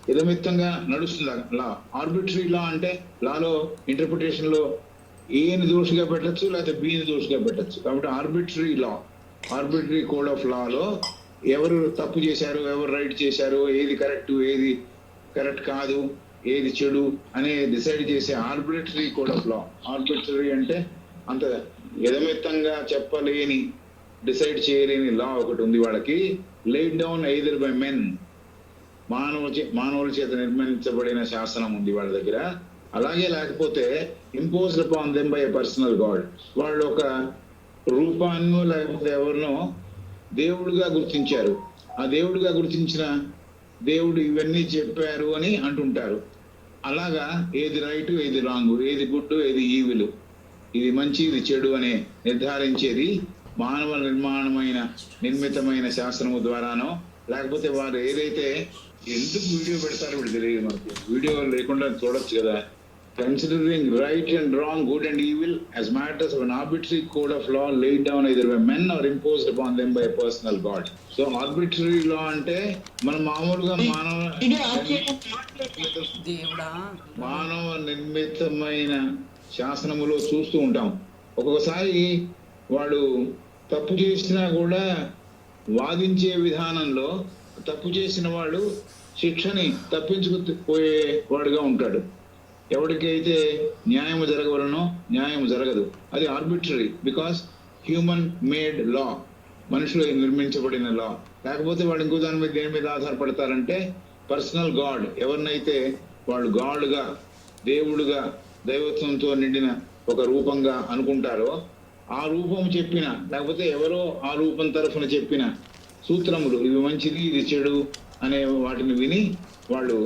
నిధమిత్తంగా నడుస్తుంది లా. ఆర్బిటరీ లా అంటే లాలో ఇంటర్ప్రిటేషన్ లో ఏని దోషిగా పెట్టచ్చు లేకపోతే బిని దోషిగా పెట్టచ్చు. కాబట్టి arbitrary law, arbitrary code of లాలో ఎవరు తప్పు చేశారు, ఎవరు రైట్ చేశారు, ఏది కరెక్ట్ ఏది కరెక్ట్ కాదు, ఏది చెడు అనే డిసైడ్ చేసే arbitrary code of law. Arbitrary అంటే అంత యథమిత్తంగా చెప్పలేని, డిసైడ్ చేయలేని లా ఒకటి ఉంది వాళ్ళకి. Laid down either by men, మానవుల చేత నిర్మించబడిన శాసనం ఉంది వాళ్ళ దగ్గర. అలాగే లేకపోతే imposed upon them by a personal God, వాళ్ళు ఒక రూపాన్ని లేకపోతే ఎవరినో దేవుడుగా గుర్తించారు. ఆ దేవుడుగా గుర్తించిన దేవుడు ఇవన్నీ చెప్పారు అని అంటుంటారు. అలాగా ఏది రైట్ ఏది రాంగ్, ఏది గుడ్ ఏది ఈవిల్, ఇది మంచి ఇది చెడు అనే నిర్ధారించేది మానవ నిర్మితమైన శాస్త్రము ద్వారానో, లేకపోతే వారు ఏదైతే ఎందుకు వీడియో పెడతారో వీడు తెలియదు మనకి. వీడియో లేకుండా చూడొచ్చు కదా. Considering right and wrong, good and evil as matters of an arbitrary code of law laid down either by men or imposed upon them by a personal God. So arbitrary law అంటే మనం మామూలుగా మానవ నిర్మితమైన శాసనములో చూస్తూ ఉంటాం. ఒక్కొక్కసారి వాడు తప్పు చేసినా కూడా వాదించే విధానంలో తప్పు చేసిన వాడు శిక్షని తప్పించుకుపోయే వాడుగా ఉంటాడు. ఎవరికైతే న్యాయం జరగవలనో న్యాయం జరగదు. అది ఆర్బిటరీ, బికాస్ హ్యూమన్ మేడ్ లా, మనుషులు నిర్మించబడిన లా. లేకపోతే వాళ్ళు ఇంకో దాని మీద దేని మీద ఆధారపడతారంటే పర్సనల్ గాడ్, ఎవరినైతే వాళ్ళు గాడ్గా, దేవుడుగా, దైవత్వంతో నిండిన ఒక రూపంగా అనుకుంటారో ఆ రూపం చెప్పిన, లేకపోతే ఎవరో ఆ రూపం తరఫున చెప్పిన సూత్రములు, ఇవి మంచిది ఇది చెడు అనే వాటిని విని వాళ్ళు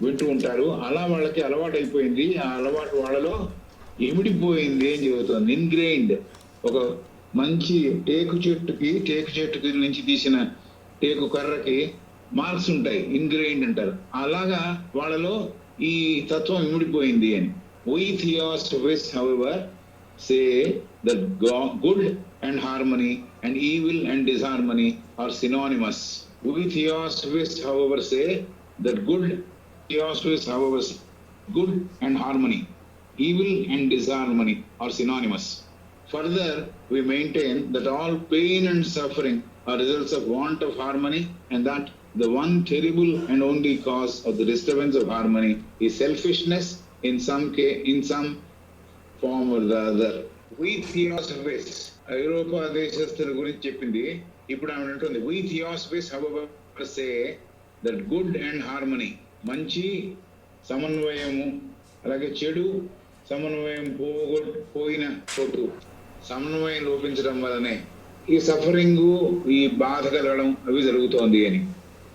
వింటూ ఉంటారు. అలా వాళ్ళకి అలవాటు అయిపోయింది. ఆ అలవాటు వాళ్ళలో ఇమిడిపోయింది అని చెబుతుంది. ఇన్గ్రెయిన్డ్, ఒక మంచి టేకు చెట్టుకి నుంచి తీసిన టేకు కర్రకి మార్క్స్ ఉంటాయి, ఇన్గ్రెయిన్డ్ అంటారు. అలాగా వాళ్ళలో ఈ తత్వం ఇమిడిపోయింది అని. We theosophists, however, say that good and harmony and evil and disharmony are synonymous. We theosophists, however, say that good and harmony, evil and disharmony are synonymous. Further, we maintain that all pain and suffering are results of want of harmony, and that the one terrible and only cause of the disturbance of harmony is selfishness in some form or the other. We theosophists, ఐరోపా దేశస్తుల గురించి చెప్పింది. ఇప్పుడు ఆమె అంటుంది, we theosophists however say that good and harmony, మంచి సమన్వయము అలాగే చెడు సమన్వయం పోయిన చోటు, సమన్వయం లోపించడం వల్లనే ఈ సఫరింగ్, ఈ బాధ కలగడం అవి జరుగుతోంది అని.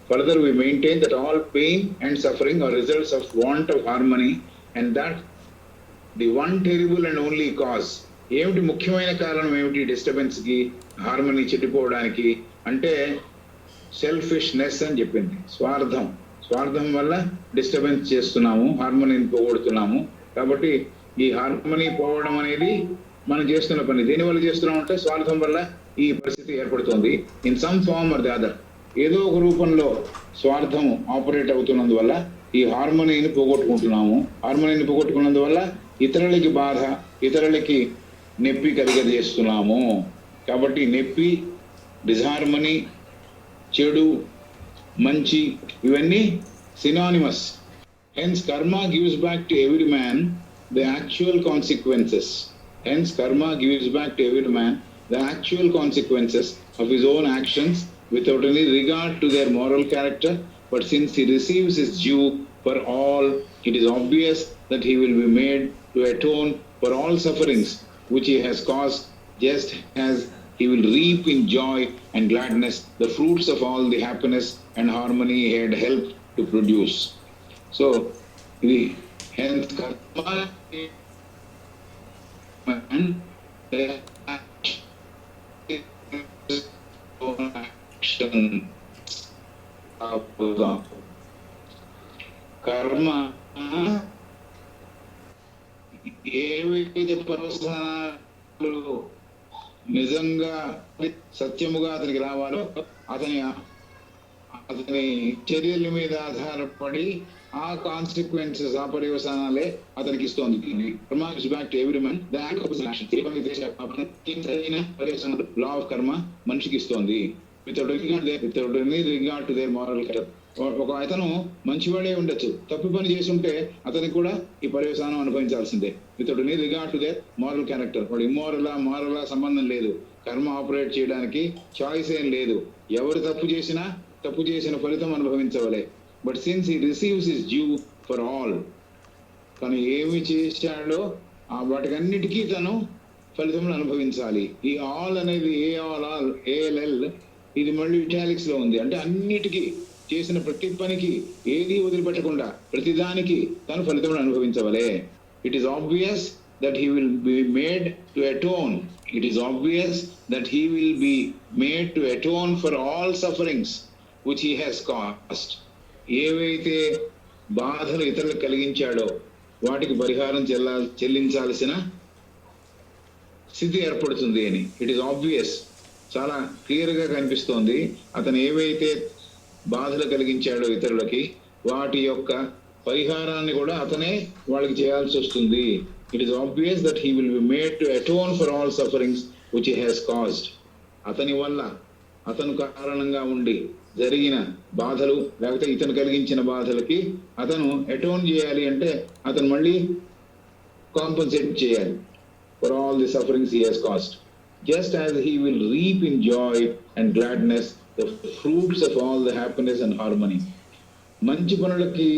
Further we maintain that all pain and suffering are results of want of harmony and that the one terrible and only cause, ఏమిటి ముఖ్యమైన కారణం ఏమిటి డిస్టర్బెన్స్ కి, హార్మనీ చెడిపోవడానికి అంటే సెల్ఫిష్నెస్ అని చెప్పింది. స్వార్థం వల్ల డిస్టర్బెన్స్ చేస్తున్నాము, హార్మనీని పోగొడుతున్నాము. కాబట్టి ఈ హార్మనీ పోవడం అనేది మనం చేస్తున్న పని. దేనివల్ల చేస్తున్నాం అంటే స్వార్థం వల్ల ఈ పరిస్థితి ఏర్పడుతుంది. In some form or the other, ఏదో ఒక రూపంలో స్వార్థం ఆపరేట్ అవుతున్నందువల్ల ఈ హార్మనీని పోగొట్టుకుంటున్నాము. హార్మనీని పోగొట్టుకున్నందువల్ల ఇతరులకి బాధ, ఇతరులకి నొప్పి కలిగజేస్తున్నాము. కాబట్టి నొప్పి, డిస్హార్మనీ, చెడు, మంచి ఇవన్నీ సినానిమస్. హెన్స్ కర్మ gives back to every man the actual consequences. Hence, karma gives back to every man the actual consequences of his own actions without any regard to their moral character. But since he receives his due for all, it is obvious that he will be made to atone for all sufferings which he has caused, just as he will reap in joy and gladness the fruits of all the happiness and harmony he had helped to produce. So, hence karma and action of కర్మ ఏవైతే పరవస్థానాలు నిజంగా సత్యముగా అతనికి రావాలో అతని చర్యల మీద ఆధారపడి ఆ కాన్సిక్వెన్సెస్, ఆ పర్యవసానాలే అతనికి ఇస్తోంది. Karma gives back to every man the act of his action. పర్యవసానాలు లా ఆఫ్ కర్మ మనిషికి ఇస్తోంది. Without any regard to their moral character. ఒక అతను మంచివాడే ఉండొచ్చు, తప్పు పని చేసి ఉంటే అతనికి కూడా ఈ పర్యవసానం అనుభవించాల్సిందే. Without any regard to their moral character. వాడు మారలా సంబంధం లేదు. కర్మ ఆపరేట్ చేయడానికి చాయిస్ ఏం లేదు. ఎవరు తప్పు చేసిన ఫలితం అనుభవించవలే. But since he receives his due for all, తను ఏమి చేశాడో వాటికన్నిటికీ తను ఫలితములు అనుభవించాలి. ఈ ఆల్ అనేది ఏఎల్ఎల్ ఇది మళ్ళీ ఇటాలిక్స్ లో ఉంది. అంటే అన్నిటికీ చేసిన ప్రతి పనికి ఏది వదిలిపెట్టకుండా ప్రతిదానికి తను ఫలితములు అనుభవించవలే. It is obvious that he will be made to atone. It is obvious that he will be made to atone for all sufferings which he has caused. ఏవైతే బాధలు ఇతరులకు కలిగించాడో వాటికి పరిహారం చెల్లించాల్సిన స్థితి ఏర్పడుతుంది అని. ఇట్ ఈస్ ఆబ్వియస్, చాలా క్లియర్ గా కనిపిస్తోంది. అతను ఏవైతే బాధలు కలిగించాడో ఇతరులకి వాటి యొక్క పరిహారాన్ని కూడా అతనే వాళ్ళకి చేయాల్సి వస్తుంది. It is obvious that he will be made to atone for all sufferings which he has caused. అతని వల్ల, అతను కారణంగా ఉండి జరిగిన బాధలు లేకపోతే ఇతను కలిగించిన బాధలకి అతను అటోన్ చేయాలి. అంటే అతను మళ్ళీ కాంపన్సేట్ చేయాలి for all the sufferings he has caused. Just as he will reap in joy and gladness the fruits of all the happiness and harmony. మంచి పనులకి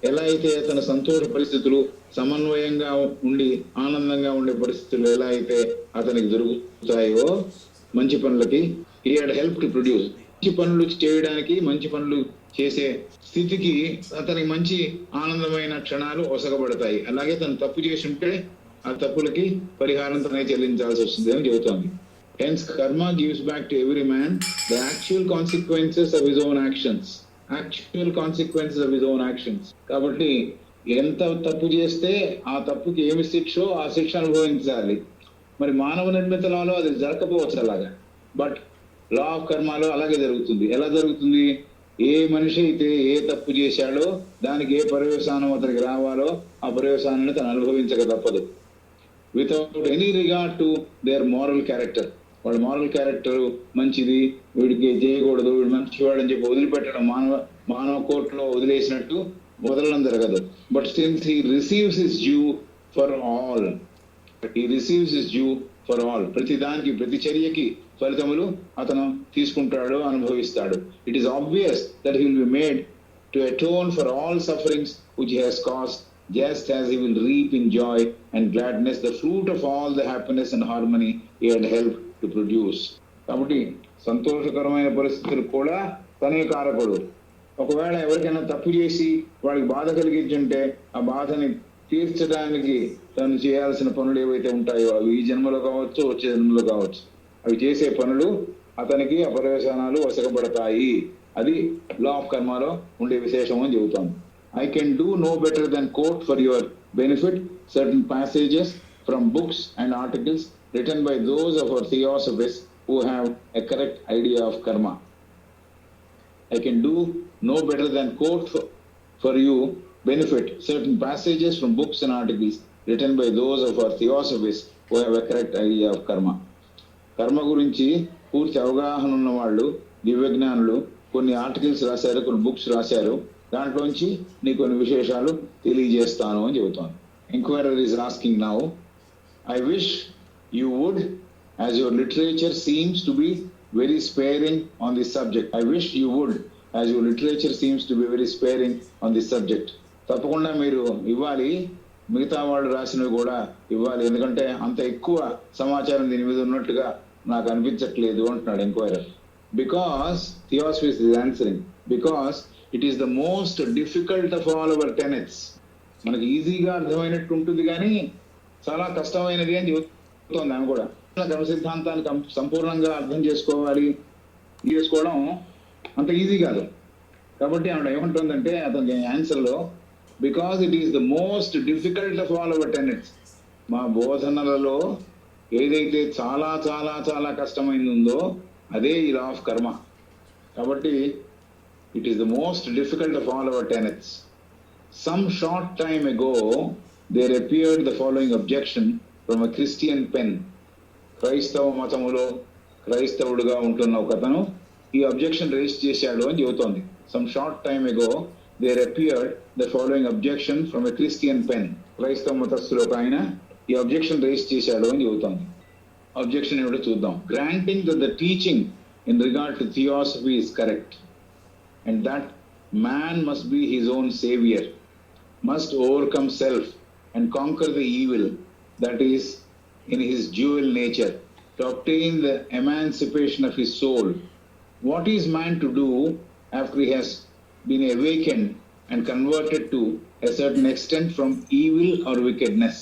ఎలా అయితే తన సంతోష పరిస్థితులు, సమన్వయంగా ఉండి ఆనందంగా ఉండే పరిస్థితులు ఎలా అయితే అతనికి దొరుకుతాయో మంచి పనులకి he had helped to produce. మంచి పనులు చేయడానికి, మంచి పనులు చేసే స్థితికి అతనికి మంచి ఆనందమైన క్షణాలు ఒసగబడతాయి. అలాగే తను తప్పు చేసి ఉంటే ఆ తప్పులకి పరిహారం తనే చెల్లించాల్సి వస్తుంది అని చెబుతోంది. Hence karma gives back to every man the actual consequences of his own actions. Actual consequences of his own actions. కాబట్టి ఎంత తప్పు చేస్తే ఆ తప్పుకి ఏమి శిక్షో ఆ శిక్ష అనుభవించాలి. మరి మానవ నిర్మిత లాలో అది జరగకపోవచ్చు అలాగా, బట్ లా ఆఫ్ కర్మలో అలాగే జరుగుతుంది. ఎలా జరుగుతుంది? ఏ మనిషి అయితే ఏ తప్పు చేశాడో దానికి ఏ పర్యవసానం అతనికి రావాలో ఆ పర్యవసానాన్ని తను అనుభవించక తప్పదు, without any regard to there moral character. వాళ్ళ మోరల్ క్యారెక్టర్ మంచిది, వీడికి చేయకూడదు, వీడు మంచివాడు అని చెప్పి వదిలిపెట్టడం మానవ కోర్టులో వదిలేసినట్టు వదలడం జరగదు. But since he receives his due for all, he receives his due for all, ప్రతి దానికి ప్రతి చర్యకి ఫలితములు అతను తీసుకుంటాడు, అనుభవిస్తాడు. It is obvious that he will be made to atone for all sufferings which he has caused, just as he will reap in joy and gladness the fruit of all the happiness and harmony he had helped to produce. కాబట్టి సంతోషకరమైన పరిస్థితులు కూడా తనే కారకుడు. ఒకవేళ ఎవరికైనా తప్పు చేసి వాడికి బాధ కలిగించుంటే ఆ బాధని తీర్చడానికి తను చేయాల్సిన పనులు ఏవైతే ఉంటాయో అవి ఈ జన్మలో కావచ్చు, వచ్చే జన్మలో కావచ్చు, అవి చేసే పనులు అతనికి ఆ పర్యవసానాలు వసకబడతాయి. అది లా ఆఫ్ కర్మలో ఉండే విశేషం అని చెబుతాను. I can do no better than quote for your benefit certain passages from books and articles written by those of our theosophists who have a correct idea of karma. I can do no better than quote for you benefit certain passages from books and articles written by those of our theosophists who have a correct idea of karma. కర్మ గురించి పూర్తి అవగాహన ఉన్న వాళ్ళు, దివ్యజ్ఞానులు కొన్ని articles రాశారు, కొన్ని books రాశారు, దాంట్లోంచి నీ కొన్ని విశేషాలు తెలియజేస్తాను అని చెబుతాను. Enquirer is asking now, I wish you would, as your literature seems to be very sparing on this subject. I wish you would, as your literature seems to be very sparing on this subject. తప్పకుండా మీరు ఇవ్వాలి, మిగతా వాళ్ళు రాసినవి కూడా ఇవ్వాలి, ఎందుకంటే అంత ఎక్కువ సమాచారం దీని మీద ఉన్నట్టుగా నాకు అనిపించట్లేదు అంటున్నాడు enquirer. Because theosophist is answering, because it is the most difficult of all our tenets. మనకి ఈజీగా అర్థమైనట్టు ఉంటుంది కానీ చాలా కష్టమైనది అని చెబుతోంది ఆమె కూడా. కర్మ సిద్ధాంతాన్ని సంపూర్ణంగా అర్థం చేసుకోవడం అంత ఈజీ కాదు. కాబట్టి ఆవిడ ఏమంటుందంటే అతనికి ఆన్సర్లో, because it is the most difficult of all our tenets. మా బోధనలలో ఏదైతే చాలా చాలా చాలా కష్టమైంది ఉందో అదే ఈ లా ఆఫ్ కర్మ. కాబట్టి it is the most difficult of all our tenets. Some short time ago, there appeared the following objection from a Christian pen. క్రైస్తవ మతములో క్రైస్తవుడుగా ఉంటున్న ఒకతను ఈ అబ్జెక్షన్ రేస్ చేశాడు అని చెబుతోంది. Some short time ago, there appeared the following objection from a Christian pen. క్రైస్తవ మతస్థులు ఒక ఆయన ఈ అబ్జెక్షన్ రేస్ చేశాడు అని చెబుతోంది. అబ్జెక్షన్ ఏమిటో చూద్దాం. Granting that the teaching in regard to theosophy is correct, and that man must be his own savior, must overcome self and conquer the evil that is in his dual nature to obtain the emancipation of his soul. What is man to do after he has been awakened and converted to a certain extent from evil or wickedness?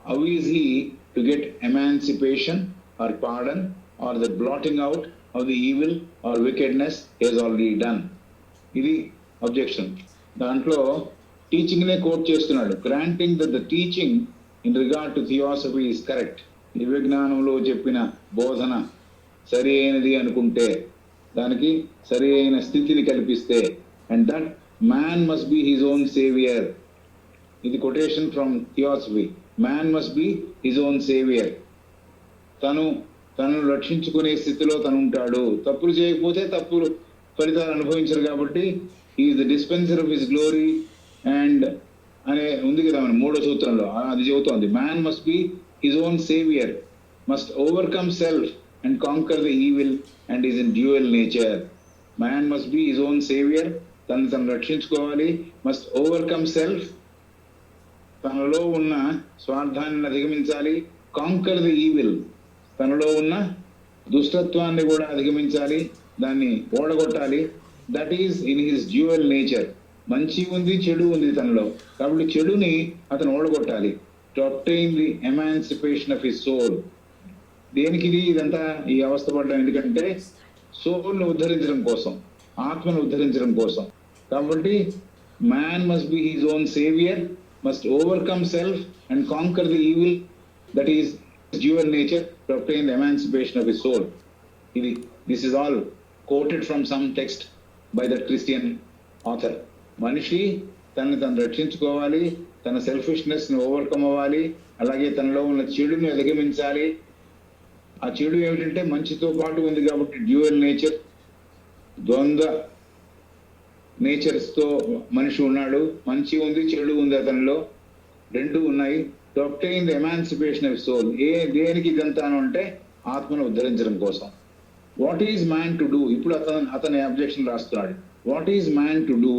How is he to get emancipation or pardon or the blotting out of the evil or wickedness he has already done? ఇది objection. దాంట్లో teaching నే quote చేస్తున్నాడు. Granting that the teaching in regard to theosophy is correct. దివ్యజ్ఞానంలో చెప్పిన బోధన సరి అయినది అనుకుంటే, దానికి సరి అయిన స్థితిని కల్పిస్తే, and that man must be his own saviour. ఇది quotation from theosophy. Man must be his own saviour. తనను రక్షించుకునే స్థితిలో తను ఉంటాడు. తప్పులు చేయకపోతే తప్పులు ఫలితాలు అనుభవించరు కాబట్టి is the dispenser of his glory and అనే ఉంది కదా మన 3వ సూత్రంలో, అది చెబుతోంది. Man must be his own saviour, must overcome self and conquer the evil and is in dual nature. Man must be his own saviour, తను రక్షించుకోవాలి. మస్ట్ ఓవర్కమ్ సెల్ఫ్, తనలో ఉన్న స్వార్థాన్ని అధిగమించాలి. కాంకర్ ద ఈవిల్, తనలో ఉన్న దుష్టత్వాన్ని కూడా అధిగమించాలి, దాన్ని ఓడగొట్టాలి. That is in his dual nature. మంచి ఉంది, చెడు ఉంది తనలో, కాబట్టి చెడుని అతను ఓడగొట్టాలి. To obtain the emancipation of his soul. దేనికి ఇదంతా ఈ అవస్థ పడ్డం? ఎందుకంటే సోల్ని ఉద్ధరించడం కోసం, ఆత్మను ఉద్ధరించడం కోసం. కాబట్టి man must be his own saviour, must overcome self and conquer the evil that is dual nature to obtain the emancipation of his soul. This is all quoted from some text by that Christian author. మనిషి తనని తను రక్షించుకోవాలి, తన selfishness ని overcome అవ్వాలి, అలాగే తనలో ఉన్న చెడుని అధిగమించాలి. ఆ చెడు ఏమిటంటే మంచితో పాటు ఉంది కాబట్టి డ్యూయల్ నేచర్, ద్వంద్వ నేచర్స్ తో మనిషి ఉన్నాడు. మంచి ఉంది, చెడు ఉంది, అతనిలో రెండు ఉన్నాయి. To obtain the emancipation of soul. దేనికి ఇదంతాను అంటే ఆత్మను ఉద్ధరించడం కోసం. What is man to do? ఇప్పుడు అతని అబ్జెక్షన్ రాస్తున్నాడు. What is man to do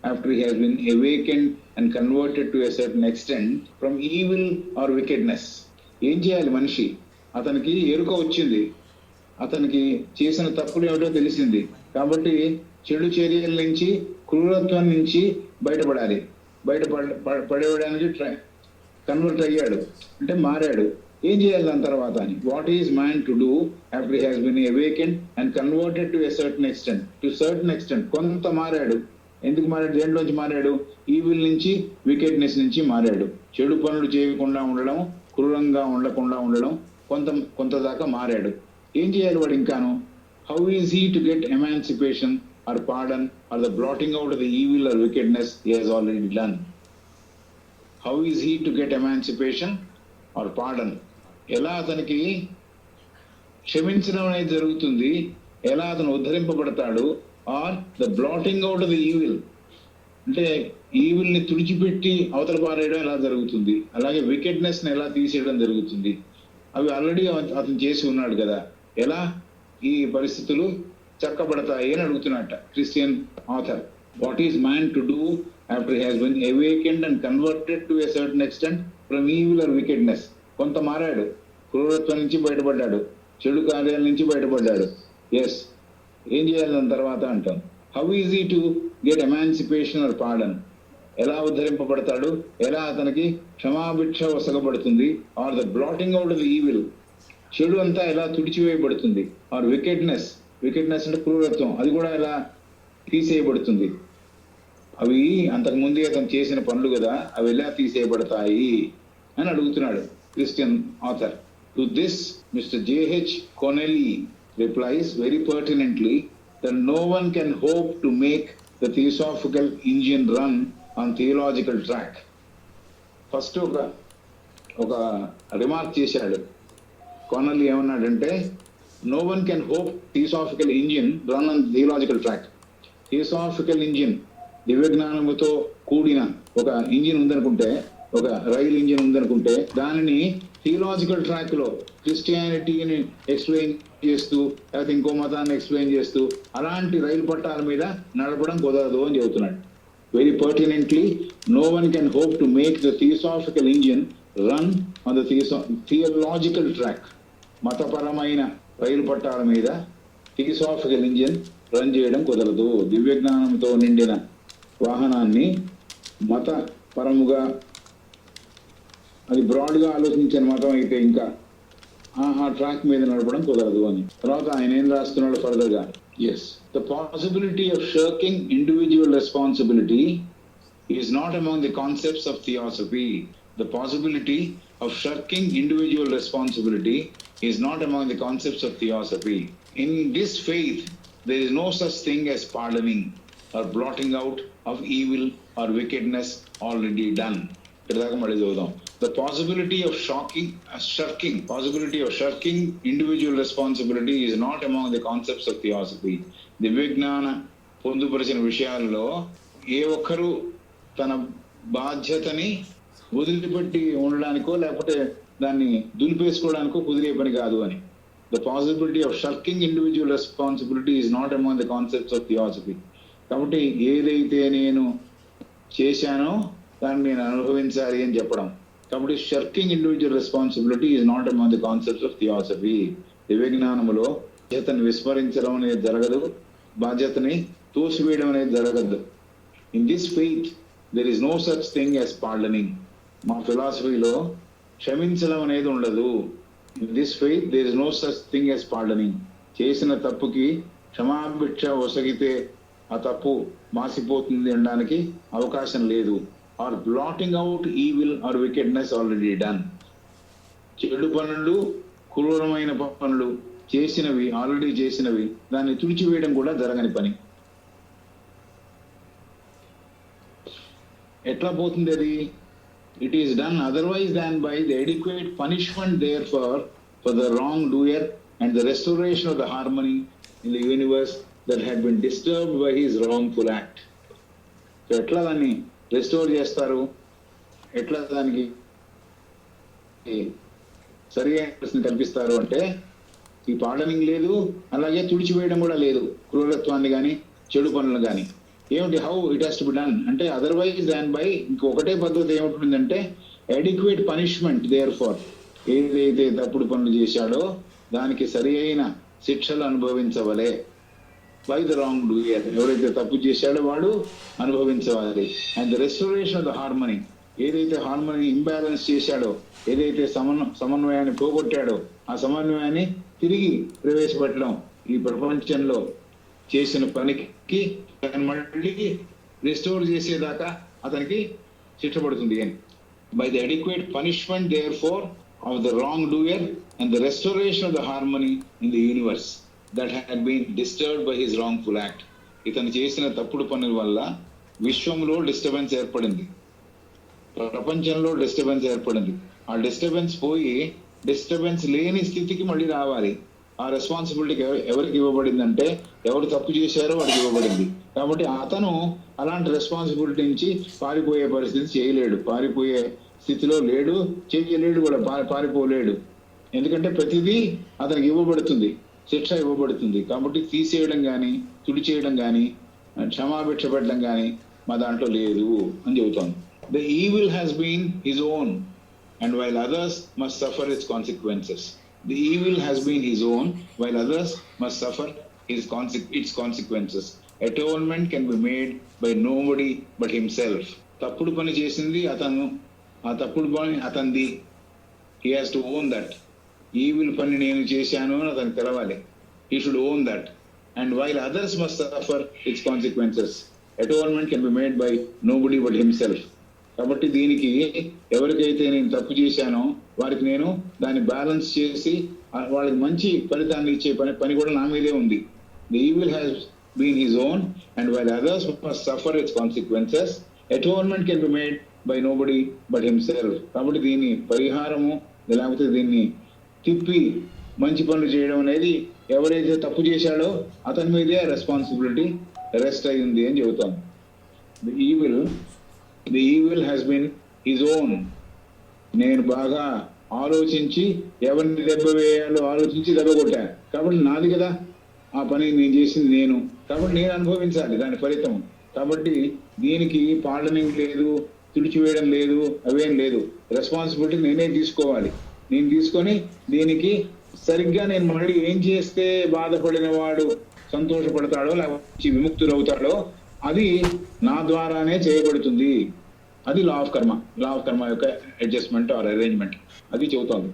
after he has been awakened and converted to a certain extent from evil or wickedness? ఏం చేయాలి మనిషి? అతనికి ఎరుక వచ్చింది, అతనికి చేసిన తప్పులు ఏమిటో తెలిసింది, కాబట్టి చెడు చర్యల నుంచి, క్రూరత్వం నుంచి బయటపడాలి. పడేయడానికి కన్వర్ట్ అయ్యాడు అంటే మారాడు. ఏం చేయాలి దాని తర్వాత అని? What is man to do after he has been awakened and converted to a certain extent? To certain extent కొంత మారాడు. ఎందుకు మారాడు? దేంట్లోంచి మారాడు? ఈవిల్ నుంచి, వికెట్నెస్ నుంచి మారాడు. చెడు పనులు చేయకుండా ఉండడం, క్రూరంగా ఉండకుండా ఉండడం, కొంత దాకా మారాడు. ఏం చేయాలి వాడు ఇంకాను? How is he to get emancipation or pardon or the blotting out of the evil or wickedness he has already done? How is he to get emancipation or pardon? ఎలా అతనికి క్షమించడం అనేది జరుగుతుంది? ఎలా అతను ఉద్ధరింపబడతాడు? Or the blotting out of the evil అంటే evil ని తుడిచిపెట్టి అవతల పారేయడం ఎలా జరుగుతుంది? అలాగే వికెట్నెస్ ని ఎలా తీసేయడం జరుగుతుంది? అవి ఆల్రెడీ అతను చేసి ఉన్నాడు కదా. ఎలా ఈ పరిస్థితులు చక్కబడతాయి అని అడుగుతున్నట్ట Christian author. What is man to do after he has been awakened and converted to a certain extent from evil or wickedness? కొంత మారాడు, క్రూరత్వం నుంచి బయటపడ్డాడు, చెడు కార్యాల నుంచి బయటపడ్డాడు. ఎస్, ఏం చేయాలి దాని తర్వాత అంటాం. How easy to get emancipation or pardon? ఎలా ఉద్ధరింపబడతాడు? ఎలా అతనికి క్షమాభిక్ష వసగబడుతుంది? Or the blotting out of the evil, చెడు అంతా ఎలా తుడిచివేయబడుతుంది? ఆర్ వికెట్నెస్ అంటే క్రూరత్వం, అది కూడా ఎలా తీసేయబడుతుంది? అవి అంతకు ముందే అతను చేసిన పనులు కదా, అవి ఎలా తీసేయబడతాయి అని అడుగుతున్నాడు Christian author. To this mister J.H. Connelly replies very pertinently that no one can hope to make the theosophical engine run on theological track. First ఒక రిమార్క్ చేశాడు కానల్లీ. ఏమన్నాడంటే, no one can hope theosophical engine run on theological track. Theosophical engine, దివ్య జ్ఞానముతో కూడిన ఒక engine ఉందనుకుంటే, ఒక రైలు engine ఉందనుకుంటే, దానిని థియోలాజికల్ ట్రాక్ లో క్రిస్టియానిటీని ఎక్స్ప్లెయిన్ చేస్తూ, లేకపోతే ఇంకో మతాన్ని ఎక్స్ప్లెయిన్ చేస్తూ అలాంటి రైలు పట్టాల మీద నడపడం కుదరదు అని చెబుతున్నాడు. Very pertinently, no one can hope to make the theosophical engine run on the theological track. మతపరమైన రైలు పట్టాల మీద థియోసాఫికల్ ఇంజిన్ రన్ చేయడం కుదరదు. దివ్య జ్ఞానంతో నిండిన వాహనాన్ని మత పరముగా, అది బ్రాడ్గా ఆలోచించిన మతం అయితే ఇంకా ఆ ట్రాక్ మీద నడపడం కుదరదు అని. తర్వాత ఆయన ఏం రాస్తున్నాడు ఫర్దర్ గా? Yes, the possibility of shirking individual responsibility is not among the concepts of theosophy. The possibility of shirking individual responsibility is not among the concepts of theosophy. In this faith, there is no such thing as pardoning or blotting out of evil or wickedness already done. The possibility of shirking individual responsibility is not among the concepts of theosophy. దివ్య జ్ఞాన పొందుపరిచిన విషయాల్లో ఏ ఒక్కరూ తన బాధ్యతని వదిలిపెట్టి ఉండడానికో లేకపోతే దాన్ని దులిపేసుకోవడానికో కుదిరే పని కాదు అని. The possibility of shirking individual responsibility is not among the concepts of theosophy. కాబట్టి ఏదైతే నేను చేశానో దాన్ని నేను అనుభవించాలి అని చెప్పడం. కాబట్టి shirking individual responsibility is not among the concepts of theosophy. దివ్య జ్ఞానములో బాధ్యతని విస్మరించడం అనేది జరగదు, బాధ్యతని తోసివేయడం అనేది జరగదు. In this faith there is no such thing as pardoning. మా ఫిలాసఫీలో క్షమించడం అనేది ఉండదు. In this faith there is no such thing as pardoning. చేసిన తప్పుకి క్షమాభిక్ష ఒసగితే ఆ తప్పు మాసిపోతుంది అనడానికి అవకాశం లేదు. Or blotting out evil or wickedness already done. చెడు పనులు, క్రూరమైన పనులు చేసినవి, ఆల్రెడీ చేసినవి, దాన్ని తుడిచివేయడం కూడా జరగని పని. ఎట్లా పోతుంది అది? It is done otherwise than by the adequate punishment therefore for the wrongdoer and the restoration of the harmony in the universe that had been disturbed by his wrongful act. So ఎట్లా దాన్ని restore చేస్తారు? ఎట్లా దానికి సరి అయిన కల్పిస్తారు అంటే ఈ పార్డనింగ్ లేదు, అలాగే తుడిచివేయడం కూడా లేదు, క్రూరత్వాన్ని కానీ చెడు పనులు కానీ. ఏమిటి? How it has to be done అంటే అదర్వైజ్ దాన్ బై ఇంకొకటే పద్ధతి ఏముంటుందంటే అడిక్వేట్ పనిష్మెంట్ దేర్ ఫార్, ఏదైతే తప్పుడు పనులు చేశాడో దానికి సరి అయిన శిక్షలు అనుభవించవలే. బై ద రాంగ్ డూయర్, ఎవరైతే తప్పు చేశాడో వాడు అనుభవించవాలి. And the restoration of the harmony, ఏదైతే హార్మనీ ఇంబ్యాలెన్స్ చేశాడో, ఏదైతే సమన్వయాన్ని పోగొట్టాడో ఆ సమన్వయాన్ని తిరిగి ప్రవేశపెట్టడం ఈ ప్రపంచంలో చేసిన పనికి మళ్ళీ రిస్టోర్ చేసేదాకా అతనికి శిక్ష పడుతుంది అని. By the adequate punishment therefore of the wrong doer and the restoration of the harmony in the universe that had been disturbed by his wrongful act. ఇతను చేసిన తప్పుడు పనుల వల్ల విశ్వంలో డిస్టర్బెన్స్ ఏర్పడింది, ప్రపంచంలో డిస్టర్బెన్స్ ఏర్పడింది. ఆ డిస్టర్బెన్స్ పోయి డిస్టర్బెన్స్ లేని స్థితికి మళ్ళీ రావాలి. ఆ రెస్పాన్సిబిలిటీ ఎవరికి ఇవ్వబడిందంటే ఎవరు తప్పు చేశారో వాడికి ఇవ్వబడింది. కాబట్టి అతను అలాంటి రెస్పాన్సిబిలిటీ నుంచి పారిపోయే పరిస్థితి చేయలేడు, పారిపోయే స్థితిలో లేడు, చేయలేడు కూడా, పారిపోలేడు. ఎందుకంటే ప్రతిదీ అతనికి ఇవ్వబడుతుంది, శిక్ష ఇవ్వబడుతుంది. కాబట్టి తీసేయడం కానీ, తుడిచేయడం కానీ, క్షమాభిక్ష పెట్టడం కానీ మా దాంట్లో లేదు అని చెబుతోంది. The evil has been his own and while others must suffer its consequences. The evil has been his own while others must suffer its consequences. Atonement can be made by nobody but himself. తప్పుడు పని చేసింది అతను, ఆ తప్పుడు పని అతనిది. He has to own that. Evil పని నేను చేశాను అని అతనికి తెలవాలి. He should own that. And while others must suffer its consequences, atonement can be made by nobody but himself. కాబట్టి దీనికి ఎవరికైతే నేను తప్పు చేశానో వారికి నేను దాన్ని బ్యాలెన్స్ చేసి వాళ్ళకి మంచి ఫలితాన్ని ఇచ్చే పని కూడా నా మీదే ఉంది. The evil has been his own and while others must suffer its consequences. Atonement can be made by nobody but himself. కాబట్టి దీని పరిహారము లేకపోతే దీన్ని తిప్పి మంచి పనులు చేయడం అనేది ఎవరైతే తప్పు చేశాడో అతని మీదే రెస్పాన్సిబిలిటీ రెస్ట్ అయింది అని చెబుతాం. The evil has been his own. నేను బాగా ఆలోచించి ఎవరిని దెబ్బ వేయాలో ఆలోచించి దెబ్బ కొట్టాను, కాబట్టి నాది కదా ఆ పని, నేను చేసింది నేను, కాబట్టి నేను అనుభవించాలి దాని ఫలితం. కాబట్టి దీనికి పార్డనింగ్ లేదు, తుడిచివేయడం లేదు, అవేం లేదు. రెస్పాన్సిబిలిటీ నేనే తీసుకోవాలి. నేను తీసుకొని దీనికి సరిగ్గా నేను మళ్ళీ ఏం చేస్తే బాధపడిన వాడు సంతోషపడతాడో లేకపోతే విముక్తుడవుతాడో అది నా ద్వారానే చేయబడుతుంది. అది లా ఆఫ్ కర్మ యొక్క అడ్జస్ట్మెంట్ ఆర్ అరేంజ్మెంట్ అది చెబుతోంది.